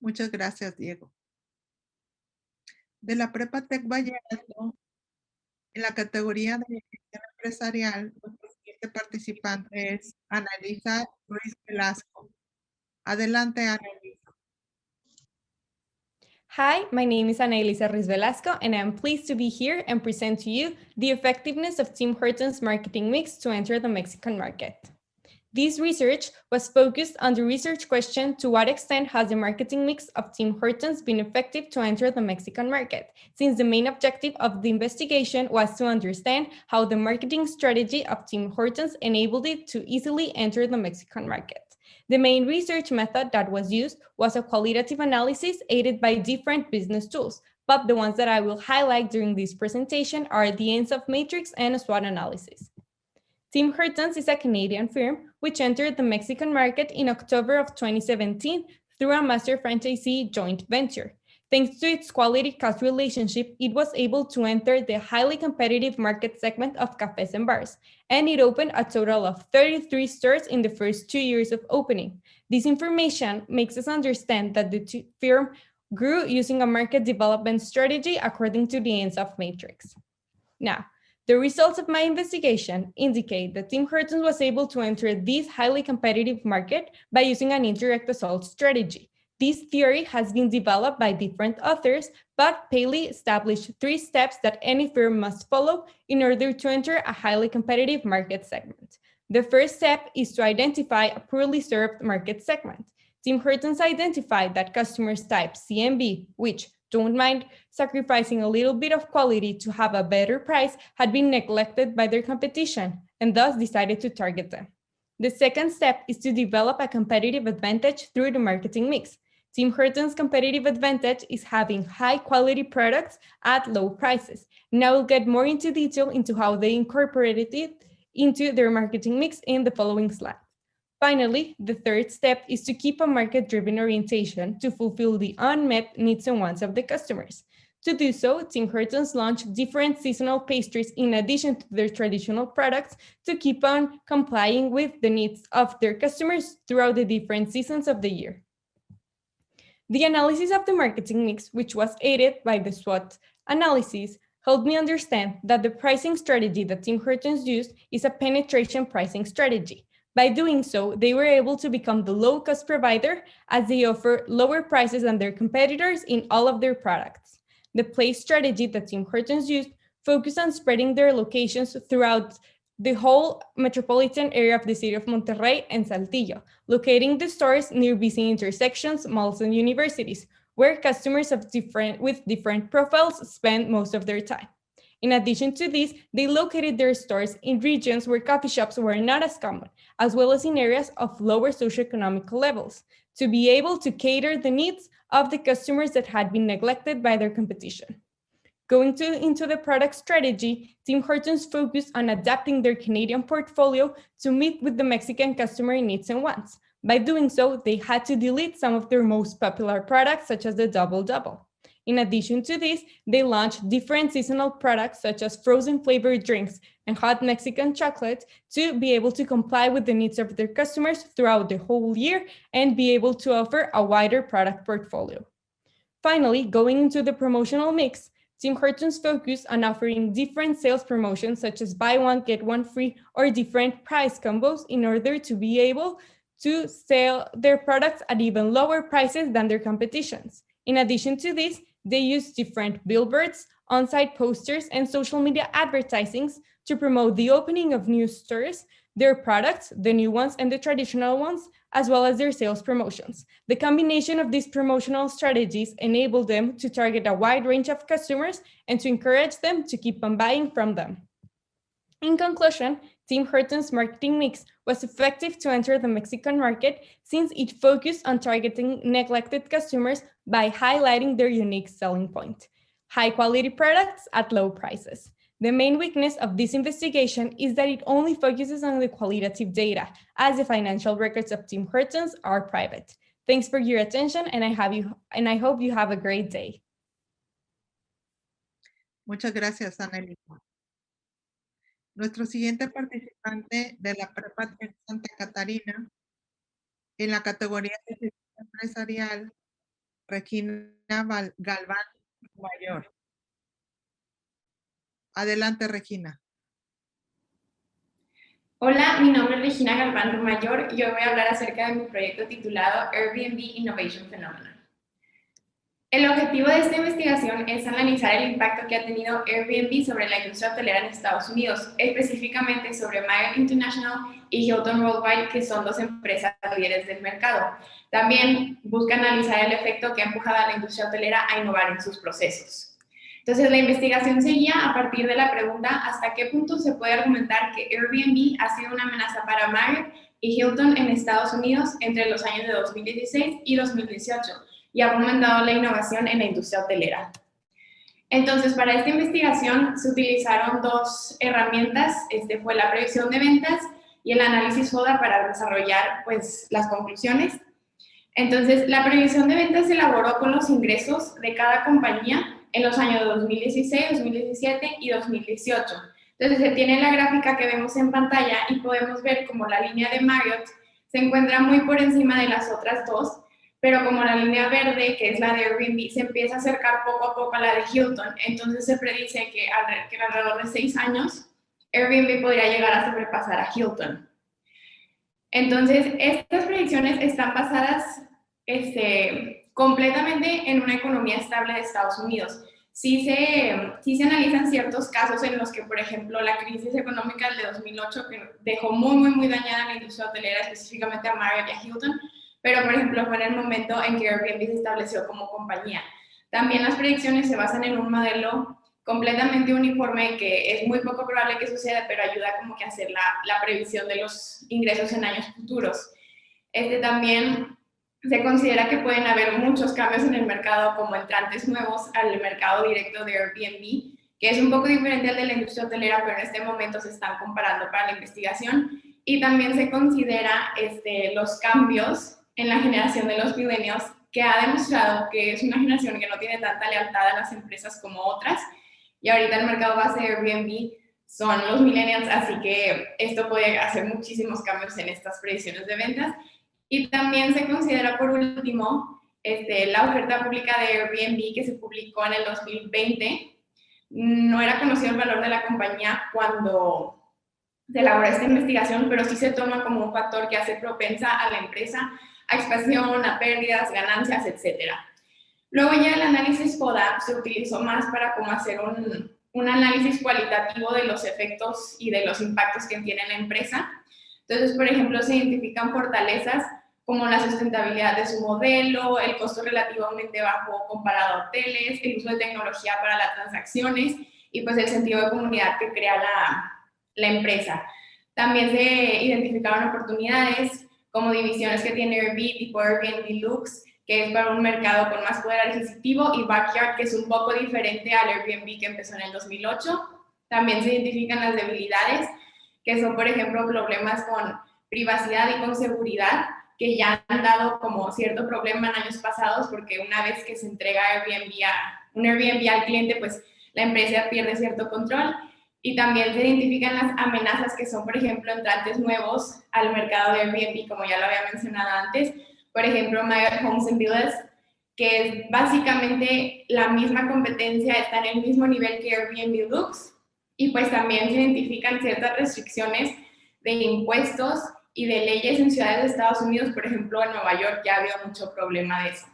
Speaker 1: Muchas gracias, Diego. De la Prepa Tec Vallejo, en la categoría de gestión empresarial, nuestro siguiente participante es Annalisa Ruiz Velasco. Adelante, Annalisa.
Speaker 12: Hi, my name is Annalisa Ruiz Velasco, and I'm pleased to be here and present to you the effectiveness of Tim Hortons' marketing mix to enter the Mexican market. This research was focused on the research question, to what extent has the marketing mix of Tim Hortons been effective to enter the Mexican market, since the main objective of the investigation was to understand how the marketing strategy of Tim Hortons enabled it to easily enter the Mexican market. The main research method that was used was a qualitative analysis aided by different business tools, but the ones that I will highlight during this presentation are the ENSOF matrix and a SWOT analysis. Tim Hortons is a Canadian firm which entered the Mexican market in October of 2017 through a master franchisee joint venture. Thanks to its quality-cost relationship, it was able to enter the highly competitive market segment of cafes and bars, and it opened a total of 33 stores in the first 2 years of opening. This information makes us understand that the firm grew using a market development strategy according to the ENSOF matrix. Now, the results of my investigation indicate that Tim Hortons was able to enter this highly competitive market by using an indirect assault strategy. This theory has been developed by different authors, but Paley established 3 steps that any firm must follow in order to enter a highly competitive market segment. The first step is to identify a poorly served market segment. Tim Hortons identified that customers type C and B, which don't mind sacrificing a little bit of quality to have a better price, had been neglected by their competition, and thus decided to target them. The second step is to develop a competitive advantage through the marketing mix. Tim Hortons' competitive advantage is having high-quality products at low prices. Now we'll get more into detail into how they incorporated it into their marketing mix in the following slide. Finally, the third step is to keep a market-driven orientation to fulfill the unmet needs and wants of the customers. To do so, Tim Hortons launched different seasonal pastries in addition to their traditional products to keep on complying with the needs of their customers throughout the different seasons of the year. The analysis of the marketing mix, which was aided by the SWOT analysis, helped me understand that the pricing strategy that Tim Hortons used is a penetration pricing strategy. By doing so, they were able to become the low-cost provider as they offer lower prices than their competitors in all of their products. The place strategy that Tim Hortons used focused on spreading their locations throughout the whole metropolitan area of the city of Monterrey and Saltillo, locating the stores near busy intersections, malls, and universities, where customers with different profiles spend most of their time. In addition to this, they located their stores in regions where coffee shops were not as common, as well as in areas of lower socioeconomic levels, to be able to cater the needs of the customers that had been neglected by their competition. Going into the product strategy, Tim Hortons focused on adapting their Canadian portfolio to meet with the Mexican customer needs and wants. By doing so, they had to delete some of their most popular products, such as the Double Double. In addition to this, they launched different seasonal products such as frozen flavored drinks and hot Mexican chocolate to be able to comply with the needs of their customers throughout the whole year and be able to offer a wider product portfolio. Finally, going into the promotional mix, Tim Hortons focused on offering different sales promotions such as buy one, get one free, or different price combos in order to be able to sell their products at even lower prices than their competitions. In addition to this, they use different billboards, on-site posters, and social media advertisings to promote the opening of new stores, their products, the new ones and the traditional ones, as well as their sales promotions. The combination of these promotional strategies enabled them to target a wide range of customers and to encourage them to keep on buying from them. In conclusion, Tim Hortons' marketing mix was effective to enter the Mexican market since it focused on targeting neglected customers by highlighting their unique selling point: high-quality products at low prices. The main weakness of this investigation is that it only focuses on the qualitative data, as the financial records of Tim Hortons are private. Thanks for your attention, and I hope you have a great day.
Speaker 1: Muchas gracias, Annelisa. Nuestro siguiente participante de la Prepa Tec Santa Catarina, en la categoría de gestión empresarial, Regina Galván Mayor. Adelante, Regina.
Speaker 13: Hola, mi nombre es Regina Galván Mayor y hoy voy a hablar acerca de mi proyecto titulado Airbnb Innovation Phenomenon. El objetivo de esta investigación es analizar el impacto que ha tenido Airbnb sobre la industria hotelera en Estados Unidos, específicamente sobre Marriott International y Hilton Worldwide, que son dos empresas líderes del mercado. También busca analizar el efecto que ha empujado a la industria hotelera a innovar en sus procesos. Entonces, la investigación seguía a partir de la pregunta ¿hasta qué punto se puede argumentar que Airbnb ha sido una amenaza para Marriott y Hilton en Estados Unidos entre los años de 2016 y 2018? Y ha fomentado la innovación en la industria hotelera. Entonces, para esta investigación se utilizaron dos herramientas, fue la previsión de ventas y el análisis FODA para desarrollar las conclusiones. Entonces, la previsión de ventas se elaboró con los ingresos de cada compañía en los años 2016, 2017 y 2018. Entonces, se tiene la gráfica que vemos en pantalla y podemos ver como la línea de Marriott se encuentra muy por encima de las otras dos, pero como la línea verde, que es la de Airbnb, se empieza a acercar poco a poco a la de Hilton, entonces se predice que en alrededor de 6 años, Airbnb podría llegar a sobrepasar a Hilton. Entonces, estas predicciones están basadas completamente en una economía estable de Estados Unidos. Sí se analizan ciertos casos en los que, por ejemplo, la crisis económica de 2008 que dejó muy dañada a la industria hotelera, específicamente a Marriott y a Hilton, pero, por ejemplo, fue en el momento en que Airbnb se estableció como compañía. También las predicciones se basan en un modelo completamente uniforme que es muy poco probable que suceda, pero ayuda como que a hacer la previsión de los ingresos en años futuros. También se considera que pueden haber muchos cambios en el mercado como entrantes nuevos al mercado directo de Airbnb que es un poco diferente al de la industria hotelera, pero en este momento se están comparando para la investigación. Y también se considera los cambios en la generación de los millennials, que ha demostrado que es una generación que no tiene tanta lealtad a las empresas como otras. Y ahorita el mercado base de Airbnb son los millennials, así que esto puede hacer muchísimos cambios en estas predicciones de ventas. Y también se considera, por último, la oferta pública de Airbnb que se publicó en el 2020. No era conocido el valor de la compañía cuando se elaboró esta investigación, pero sí se toma como un factor que hace propensa a la empresa a expansión, a pérdidas, ganancias, etc. Luego ya el análisis FODA se utilizó más para cómo hacer un análisis cualitativo de los efectos y de los impactos que tiene la empresa. Entonces, por ejemplo, se identifican fortalezas como la sustentabilidad de su modelo, el costo relativamente bajo comparado a hoteles, el uso de tecnología para las transacciones y pues el sentido de comunidad que crea la empresa. También se identificaron oportunidades como divisiones que tiene Airbnb, tipo Airbnb Lux, que es para un mercado con más poder adquisitivo, y Backyard, que es un poco diferente al Airbnb que empezó en el 2008. También se identifican las debilidades, que son, por ejemplo, problemas con privacidad y con seguridad, que ya han dado como cierto problema en años pasados, porque una vez que se entrega un Airbnb al cliente, pues la empresa pierde cierto control. Y también se identifican las amenazas que son, por ejemplo, entrantes nuevos al mercado de Airbnb, como ya lo había mencionado antes. Por ejemplo, Marriott Homes & Villas, que es básicamente la misma competencia, está en el mismo nivel que Airbnb Lux. Y pues también se identifican ciertas restricciones de impuestos y de leyes en ciudades de Estados Unidos. Por ejemplo, en Nueva York ya ha habido mucho problema de eso.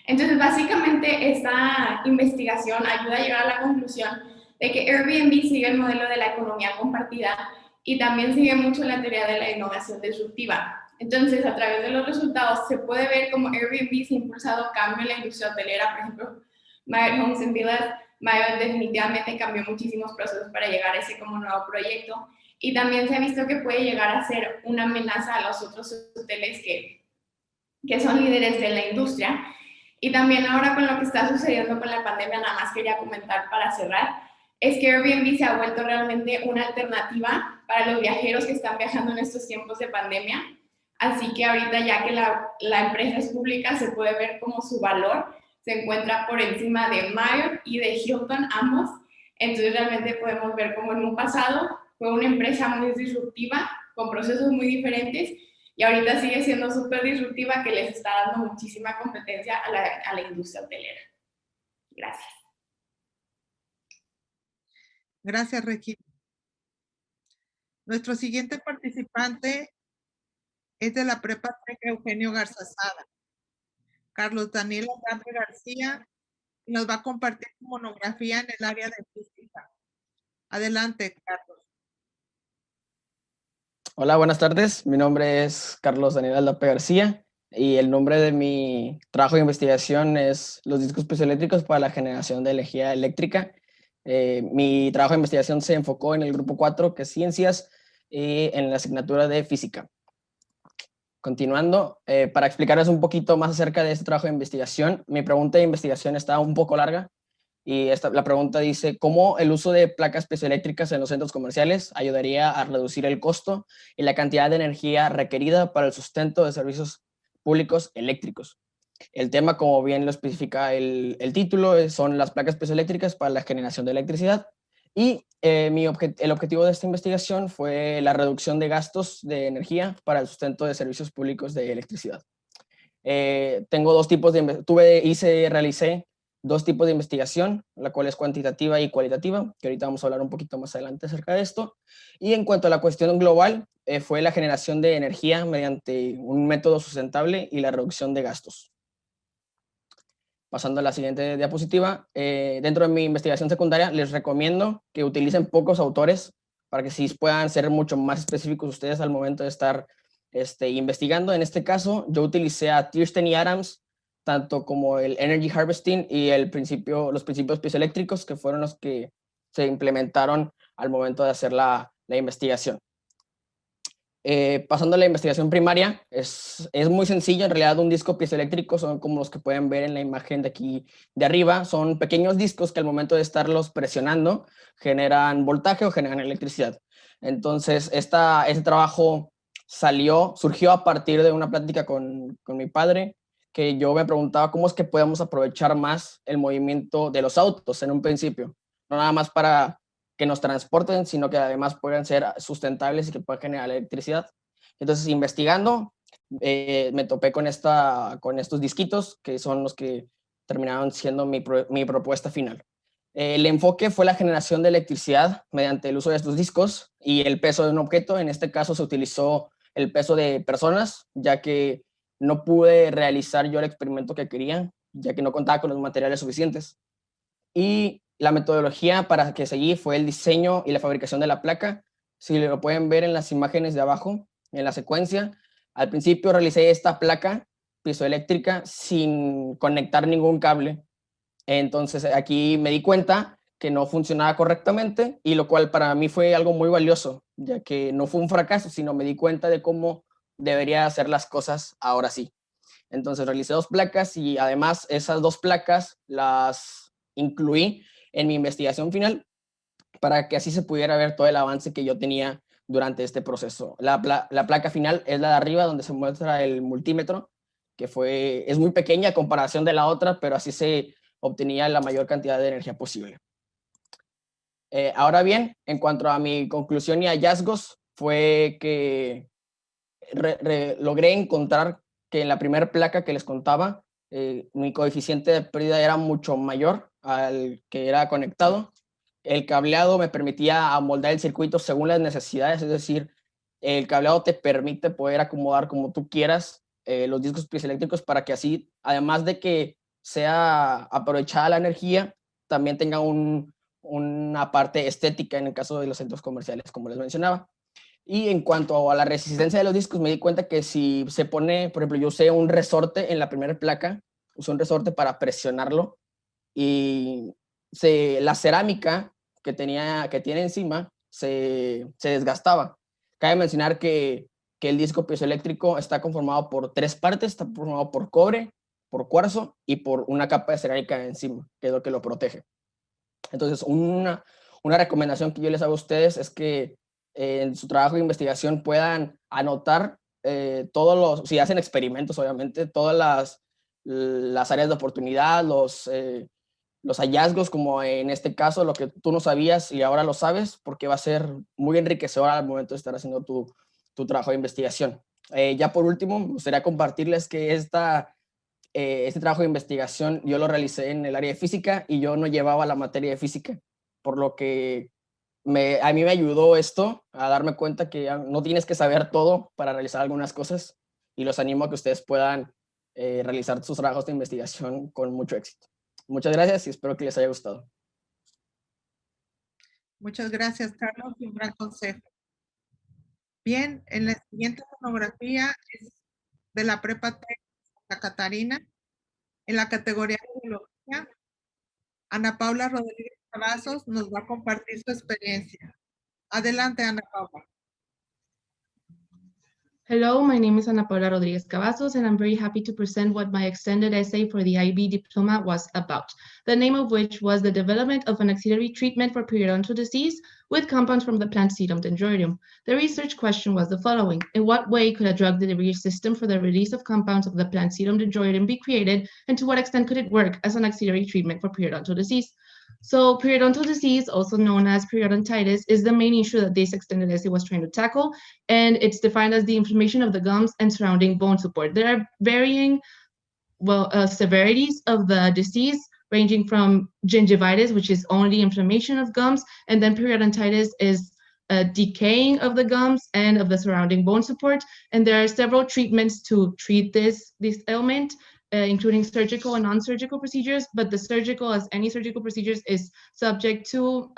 Speaker 13: Entonces, básicamente, esta investigación ayuda a llegar a la conclusión de que Airbnb sigue el modelo de la economía compartida y también sigue mucho la teoría de la innovación disruptiva. Entonces, a través de los resultados, se puede ver cómo Airbnb se ha impulsado cambio en la industria hotelera. Por ejemplo, Marriott Homes & Villas, Marriott definitivamente cambió muchísimos procesos para llegar a ese como nuevo proyecto. Y también se ha visto que puede llegar a ser una amenaza a los otros hoteles que son líderes de la industria. Y también ahora con lo que está sucediendo con la pandemia, nada más quería comentar para cerrar, es que Airbnb se ha vuelto realmente una alternativa para los viajeros que están viajando en estos tiempos de pandemia. Así que ahorita, ya que la empresa es pública, se puede ver como su valor se encuentra por encima de Marriott y de Hilton, ambos. Entonces realmente podemos ver como en un pasado fue una empresa muy disruptiva, con procesos muy diferentes, y ahorita sigue siendo súper disruptiva, que les está dando muchísima competencia a la industria hotelera. Gracias.
Speaker 1: Gracias, Regina. Nuestro siguiente participante es de la Prepa Tec Eugenio Garzazada, Carlos Daniel Alambre García, y nos va a compartir su monografía en el área de física. Adelante, Carlos.
Speaker 14: Hola, buenas tardes. Mi nombre es Carlos Daniel Alambre García y el nombre de mi trabajo de investigación es los discos piezoeléctricos para la generación de energía eléctrica. Mi trabajo de investigación se enfocó en el grupo 4, que es ciencias, y en la asignatura de física. Continuando, para explicarles un poquito más acerca de este trabajo de investigación, mi pregunta de investigación está un poco larga, y la pregunta dice: ¿cómo el uso de placas piezoeléctricas en los centros comerciales ayudaría a reducir el costo y la cantidad de energía requerida para el sustento de servicios públicos eléctricos? El tema, como bien lo especifica el título, son las placas piezoeléctricas para la generación de electricidad. Y el objetivo de esta investigación fue la reducción de gastos de energía para el sustento de servicios públicos de electricidad. Tengo dos tipos realicé dos tipos de investigación, la cual es cuantitativa y cualitativa, que ahorita vamos a hablar un poquito más adelante acerca de esto. Y en cuanto a la cuestión global, fue la generación de energía mediante un método sustentable y la reducción de gastos. Pasando a la siguiente diapositiva, dentro de mi investigación secundaria les recomiendo que utilicen pocos autores para que sí puedan ser mucho más específicos ustedes al momento de estar investigando. En este caso, yo utilicé a Thiersten y Adams, tanto como el Energy Harvesting y los principios piezoeléctricos, que fueron los que se implementaron al momento de hacer la investigación. Pasando a la investigación primaria, es muy sencillo. En realidad, un disco piezoeléctrico son como los que pueden ver en la imagen de aquí de arriba. Son pequeños discos que al momento de estarlos presionando generan voltaje o generan electricidad. Entonces, este trabajo surgió a partir de una plática con mi padre, que yo me preguntaba cómo es que podemos aprovechar más el movimiento de los autos en un principio. No nada más para que nos transporten, sino que además puedan ser sustentables y que puedan generar electricidad. Entonces, investigando, me topé con estos disquitos, que son los que terminaron siendo mi propuesta final. El enfoque fue la generación de electricidad mediante el uso de estos discos y el peso de un objeto. En este caso se utilizó el peso de personas, ya que no pude realizar yo el experimento que quería, ya que no contaba con los materiales suficientes. Y la metodología para que seguí fue el diseño y la fabricación de la placa. Si lo pueden ver en las imágenes de abajo, en la secuencia, al principio realicé esta placa piezoeléctrica sin conectar ningún cable. Entonces aquí me di cuenta que no funcionaba correctamente, y lo cual para mí fue algo muy valioso, ya que no fue un fracaso, sino me di cuenta de cómo debería hacer las cosas ahora sí. Entonces realicé 2 placas y además esas 2 placas las incluí en mi investigación final para que así se pudiera ver todo el avance que yo tenía durante este proceso. La placa final es la de arriba, donde se muestra el multímetro, que es muy pequeña a comparación de la otra, pero así se obtenía la mayor cantidad de energía posible. Ahora bien, en cuanto a mi conclusión y hallazgos, fue que logré encontrar que en la primera placa que les contaba, mi coeficiente de pérdida era mucho mayor al que era conectado. El cableado me permitía amoldar el circuito según las necesidades, es decir, el cableado te permite poder acomodar como tú quieras los discos piezoeléctricos para que así, además de que sea aprovechada la energía, también tenga una parte estética en el caso de los centros comerciales, como les mencionaba. Y en cuanto a la resistencia de los discos, me di cuenta que si se pone, por ejemplo, yo usé un resorte en la primera placa, usé un resorte para presionarlo, y la cerámica que tiene encima se desgastaba. Cabe mencionar que el disco piezoeléctrico está conformado por 3 partes, está conformado por cobre, por cuarzo y por una capa de cerámica encima, que es lo que lo protege. Entonces, una recomendación que yo les hago a ustedes es que en su trabajo de investigación puedan anotar si hacen experimentos, obviamente, todas las áreas de oportunidad, los hallazgos, como en este caso, lo que tú no sabías y ahora lo sabes, porque va a ser muy enriquecedor al momento de estar haciendo tu trabajo de investigación. Ya por último, me gustaría compartirles que este trabajo de investigación yo lo realicé en el área de física y yo no llevaba la materia de física, por lo que a mí me ayudó esto a darme cuenta que no tienes que saber todo para realizar algunas cosas, y los animo a que ustedes puedan realizar sus trabajos de investigación con mucho éxito. Muchas gracias y espero que les haya gustado.
Speaker 1: Muchas gracias, Carlos, y un gran consejo. Bien, en la siguiente monografía es de la Prepa Tec Santa Catarina, en la categoría de biología. Ana Paula Rodríguez Cavazos nos va a compartir su experiencia. Adelante, Ana Paula.
Speaker 15: Hello, my name is Ana Paula Rodriguez Cavazos, and I'm very happy to present what my extended essay for the IB diploma was about, the name of which was the development of an auxiliary treatment for periodontal disease with compounds from the plant Sedum dendroideum. The research question was the following: in what way could a drug delivery system for the release of compounds of the plant Sedum dendroideum be created, and to what extent could it work as an auxiliary treatment for periodontal disease? So periodontal disease, also known as periodontitis, is the main issue that this extended essay was trying to tackle, and it's defined as the inflammation of the gums and surrounding bone support. There are varying severities of the disease, ranging from gingivitis, which is only inflammation of gums, and then periodontitis is decaying of the gums and of the surrounding bone support. And there are several treatments to treat this ailment, including surgical and non-surgical procedures, but the surgical, as any surgical procedures, is subject to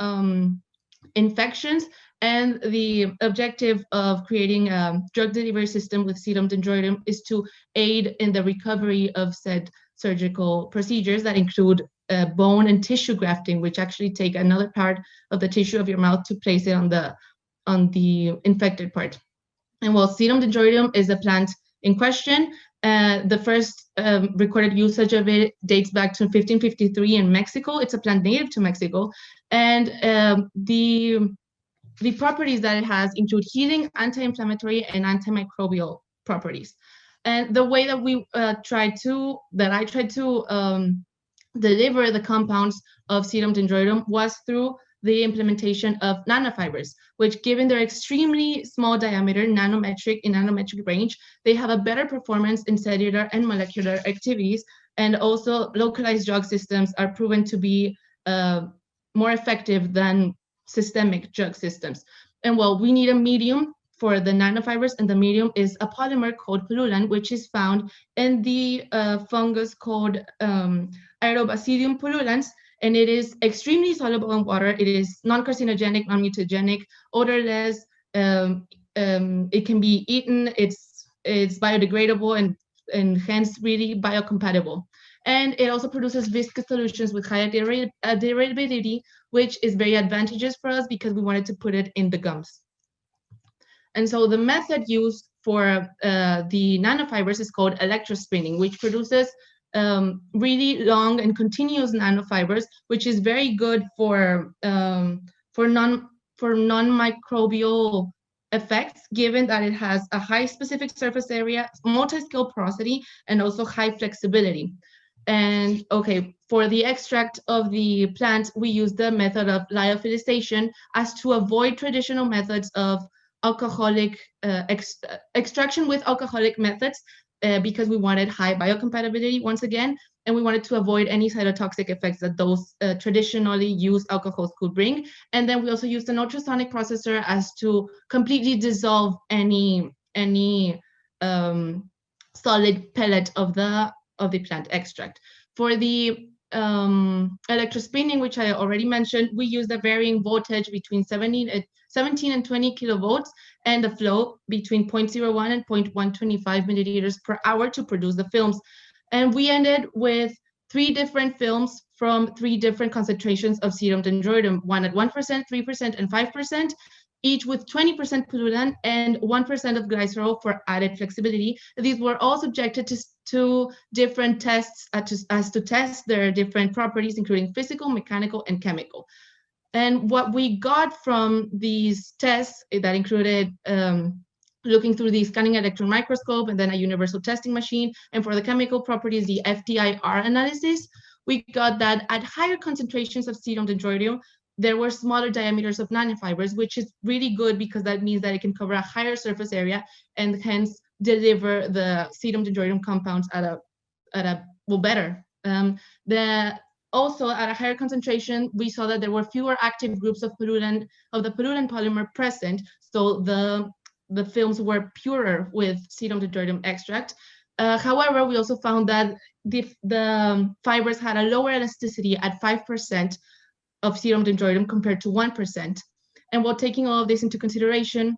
Speaker 15: infections, and the objective of creating a drug delivery system with Sedum dendroideum is to aid in the recovery of said surgical procedures that include bone and tissue grafting, which actually take another part of the tissue of your mouth to place it on the infected part. And while Sedum dendroideum is the plant in question, the first recorded usage of it dates back to 1553 in Mexico. It's a plant native to Mexico. And the properties that it has include healing, anti-inflammatory, and antimicrobial properties. And the way that I tried to deliver the compounds of Sedum dendroideum was through the implementation of nanofibers, which, given their extremely small diameter, nanometric range, they have a better performance in cellular and molecular activities, and also localized drug systems are proven to be more effective than systemic drug systems. And well, we need a medium for the nanofibers, and the medium is a polymer called pullulan, which is found in the fungus called Aerobasidium pullulans, and it is extremely soluble in water. It is non-carcinogenic, non-mutagenic, odorless. It can be eaten. It's biodegradable and hence really biocompatible. And it also produces viscous solutions with high derivability, which is very advantageous for us because we wanted to put it in the gums. And so the method used for the nanofibers is called electrospinning, which produces really long and continuous nanofibers, which is very good for non-microbial effects, given that it has a high specific surface area, multi-scale porosity, and also high flexibility. And okay, for the extract of the plant, we use the method of lyophilization as to avoid traditional methods of alcoholic extraction with alcoholic methods, because we wanted high biocompatibility once again, and we wanted to avoid any cytotoxic effects that those traditionally used alcohols could bring. And then we also used an ultrasonic processor as to completely dissolve any solid pellet of the plant extract. For the electrospinning, which I already mentioned, we used a varying voltage between 17 and 20 kilovolts and a flow between 0.01 and 0.125 milliliters per hour to produce the films. And we ended with 3 different films from 3 different concentrations of Sedum dendroideum, one at 1%, 3%, and 5%, each with 20% pullulan and 1% of glycerol for added flexibility. These were all subjected to different tests as to test their different properties, including physical, mechanical, and chemical. And what we got from these tests, that included looking through the scanning electron microscope and then a universal testing machine, and for the chemical properties, the FTIR analysis, we got that at higher concentrations of Sedum dendroideum, there were smaller diameters of nanofibers, which is really good because that means that it can cover a higher surface area and hence deliver the Sedum dendroideum compounds better. Also, at a higher concentration, we saw that there were fewer active groups of the pullulan polymer present, so the films were purer with Sedum dendroideum extract. However, we also found that the fibers had a lower elasticity at 5% of Sedum dendroideum compared to 1%. And while taking all of this into consideration,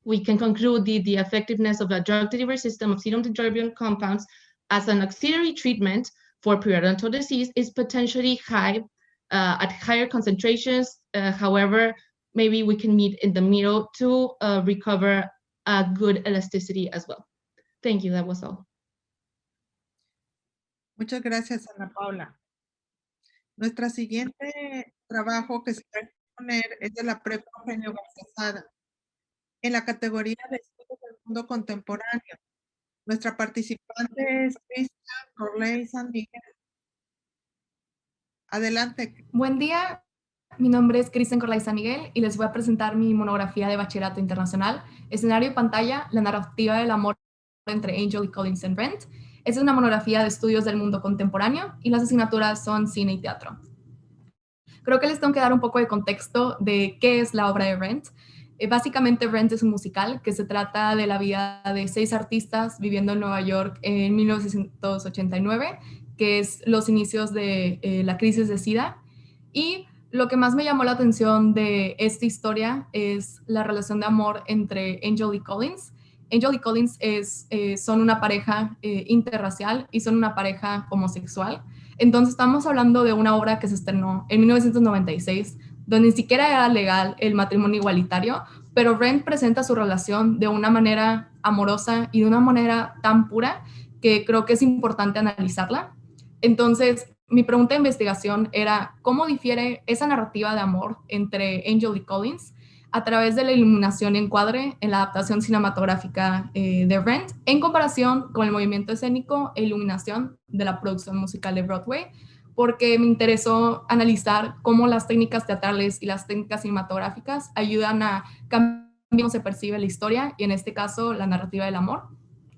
Speaker 15: we can conclude the effectiveness of the drug delivery system of Sedum dendroideum compounds as an auxiliary treatment for periodontal disease is potentially high at higher concentrations. However, maybe we can meet in the middle to recover a good elasticity as well. Thank you, that was all.
Speaker 1: Muchas gracias, Ana Paula. Nuestra siguiente trabajo que se va a exponer es de la Prepa Eugenio Garza Sada, en la categoría de Estudios del Mundo Contemporáneo. Nuestra participante es Cristian Corley San Miguel. Adelante.
Speaker 16: Buen día, mi nombre es Cristian Corley San Miguel y les voy a presentar mi monografía de Bachillerato Internacional, Escenario y Pantalla, la narrativa del amor entre Angel y Collins en Rent. Es una monografía de estudios del mundo contemporáneo y las asignaturas son cine y teatro. Creo que les tengo que dar un poco de contexto de qué es la obra de Rent. Básicamente Rent es un musical que se trata de la vida de 6 artistas viviendo en Nueva York en 1989, que es los inicios de la crisis de SIDA. Y lo que más me llamó la atención de esta historia es la relación de amor entre Angel y Collins. Angel y Collins son una pareja interracial y son una pareja homosexual. Entonces estamos hablando de una obra que se estrenó en 1996, donde ni siquiera era legal el matrimonio igualitario, pero Rent presenta su relación de una manera amorosa y de una manera tan pura que creo que es importante analizarla. Entonces, mi pregunta de investigación era, ¿cómo difiere esa narrativa de amor entre Angel y Collins a través de la iluminación y encuadre en la adaptación cinematográfica de Rent en comparación con el movimiento escénico e iluminación de la producción musical de Broadway? Porque me interesó analizar cómo las técnicas teatrales y las técnicas cinematográficas ayudan a cambiar cómo se percibe la historia y en este caso la narrativa del amor.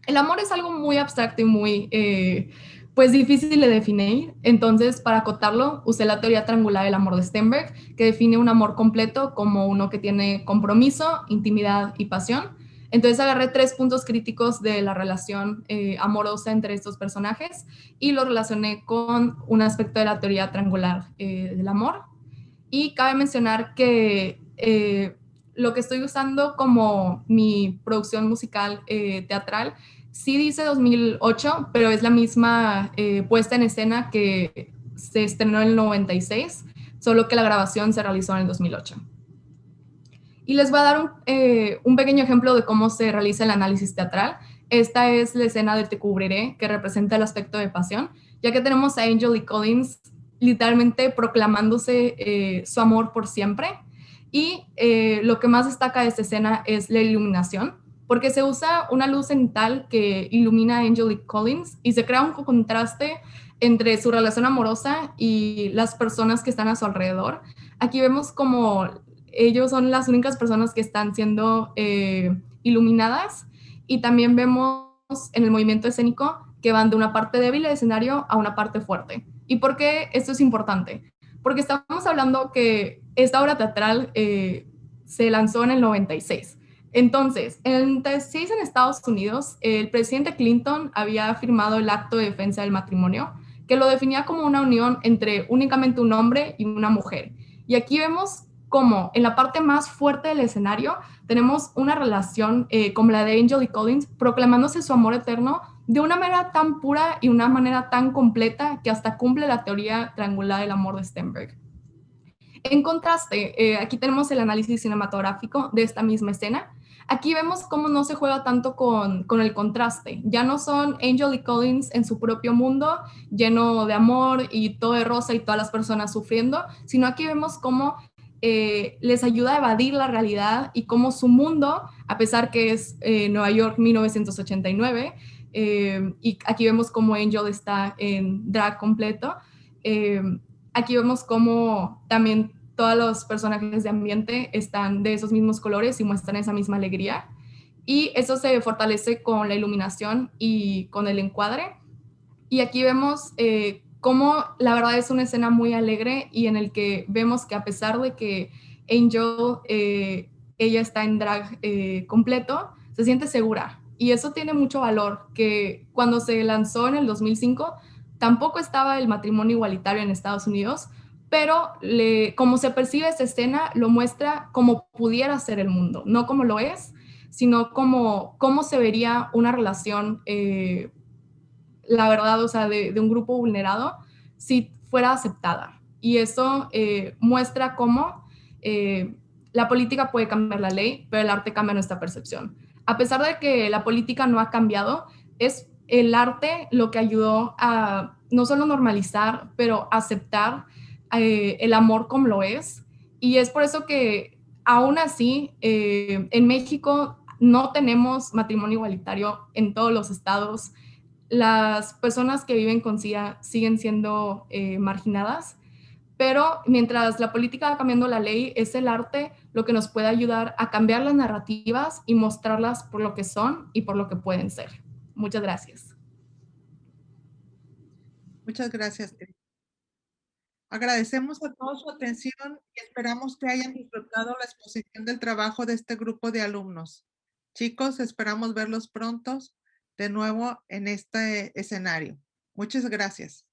Speaker 16: El amor es algo muy abstracto y muy pues difícil de definir, entonces para acotarlo usé la teoría triangular del amor de Sternberg, que define un amor completo como uno que tiene compromiso, intimidad y pasión. Entonces agarré 3 puntos críticos de la relación amorosa entre estos personajes y lo relacioné con un aspecto de la teoría triangular del amor. Y cabe mencionar que lo que estoy usando como mi producción musical teatral sí dice 2008, pero es la misma puesta en escena que se estrenó en el 96, solo que la grabación se realizó en el 2008. Y les voy a dar un pequeño ejemplo de cómo se realiza el análisis teatral. Esta es la escena de Te cubriré, que representa el aspecto de pasión, ya que tenemos a Angel y Collins literalmente proclamándose su amor por siempre. Y lo que más destaca de esta escena es la iluminación, porque se usa una luz cenital que ilumina a Angel y Collins y se crea un contraste entre su relación amorosa y las personas que están a su alrededor. Aquí vemos como ellos son las únicas personas que están siendo iluminadas y también vemos en el movimiento escénico que van de una parte débil del escenario a una parte fuerte. ¿Y por qué esto es importante? Porque estamos hablando que esta obra teatral se lanzó en el 96. Entonces, en el 96 en Estados Unidos, el presidente Clinton había firmado el Acto de Defensa del Matrimonio, que lo definía como una unión entre únicamente un hombre y una mujer. Y aquí vemos cómo en la parte más fuerte del escenario tenemos una relación como la de Angel y Collins, proclamándose su amor eterno de una manera tan pura y una manera tan completa que hasta cumple la teoría triangular del amor de Sternberg. En contraste, aquí tenemos el análisis cinematográfico de esta misma escena. Aquí vemos cómo no se juega tanto con el contraste. Ya no son Angel y Collins en su propio mundo, lleno de amor y todo de rosa y todas las personas sufriendo, sino aquí vemos cómo les ayuda a evadir la realidad y cómo su mundo, a pesar que es Nueva York 1989, y aquí vemos cómo Angel está en drag completo, aquí vemos cómo también todos los personajes de ambiente están de esos mismos colores y muestran esa misma alegría. Y eso se fortalece con la iluminación y con el encuadre. Y aquí vemos cómo la verdad es una escena muy alegre y en el que vemos que a pesar de que Angel, ella está en drag completo, se siente segura. Y eso tiene mucho valor, que cuando se lanzó en el 2005, tampoco estaba el matrimonio igualitario en Estados Unidos, pero como se percibe esta escena, lo muestra como pudiera ser el mundo, no como lo es, sino como cómo se vería una relación, la verdad, o sea, de un grupo vulnerado, si fuera aceptada. Y eso muestra cómo la política puede cambiar la ley, pero el arte cambia nuestra percepción. A pesar de que la política no ha cambiado, es el arte lo que ayudó a no solo normalizar, pero aceptar el amor como lo es. Y es por eso que aún así en México no tenemos matrimonio igualitario en todos los estados. Las personas que viven con SIDA siguen siendo marginadas, pero mientras la política va cambiando la ley, es el arte lo que nos puede ayudar a cambiar las narrativas y mostrarlas por lo que son y por lo que pueden ser. Muchas gracias.
Speaker 1: Muchas gracias. Agradecemos a todos su atención y esperamos que hayan disfrutado la exposición del trabajo de este grupo de alumnos. Chicos, esperamos verlos pronto de nuevo en este escenario. Muchas gracias.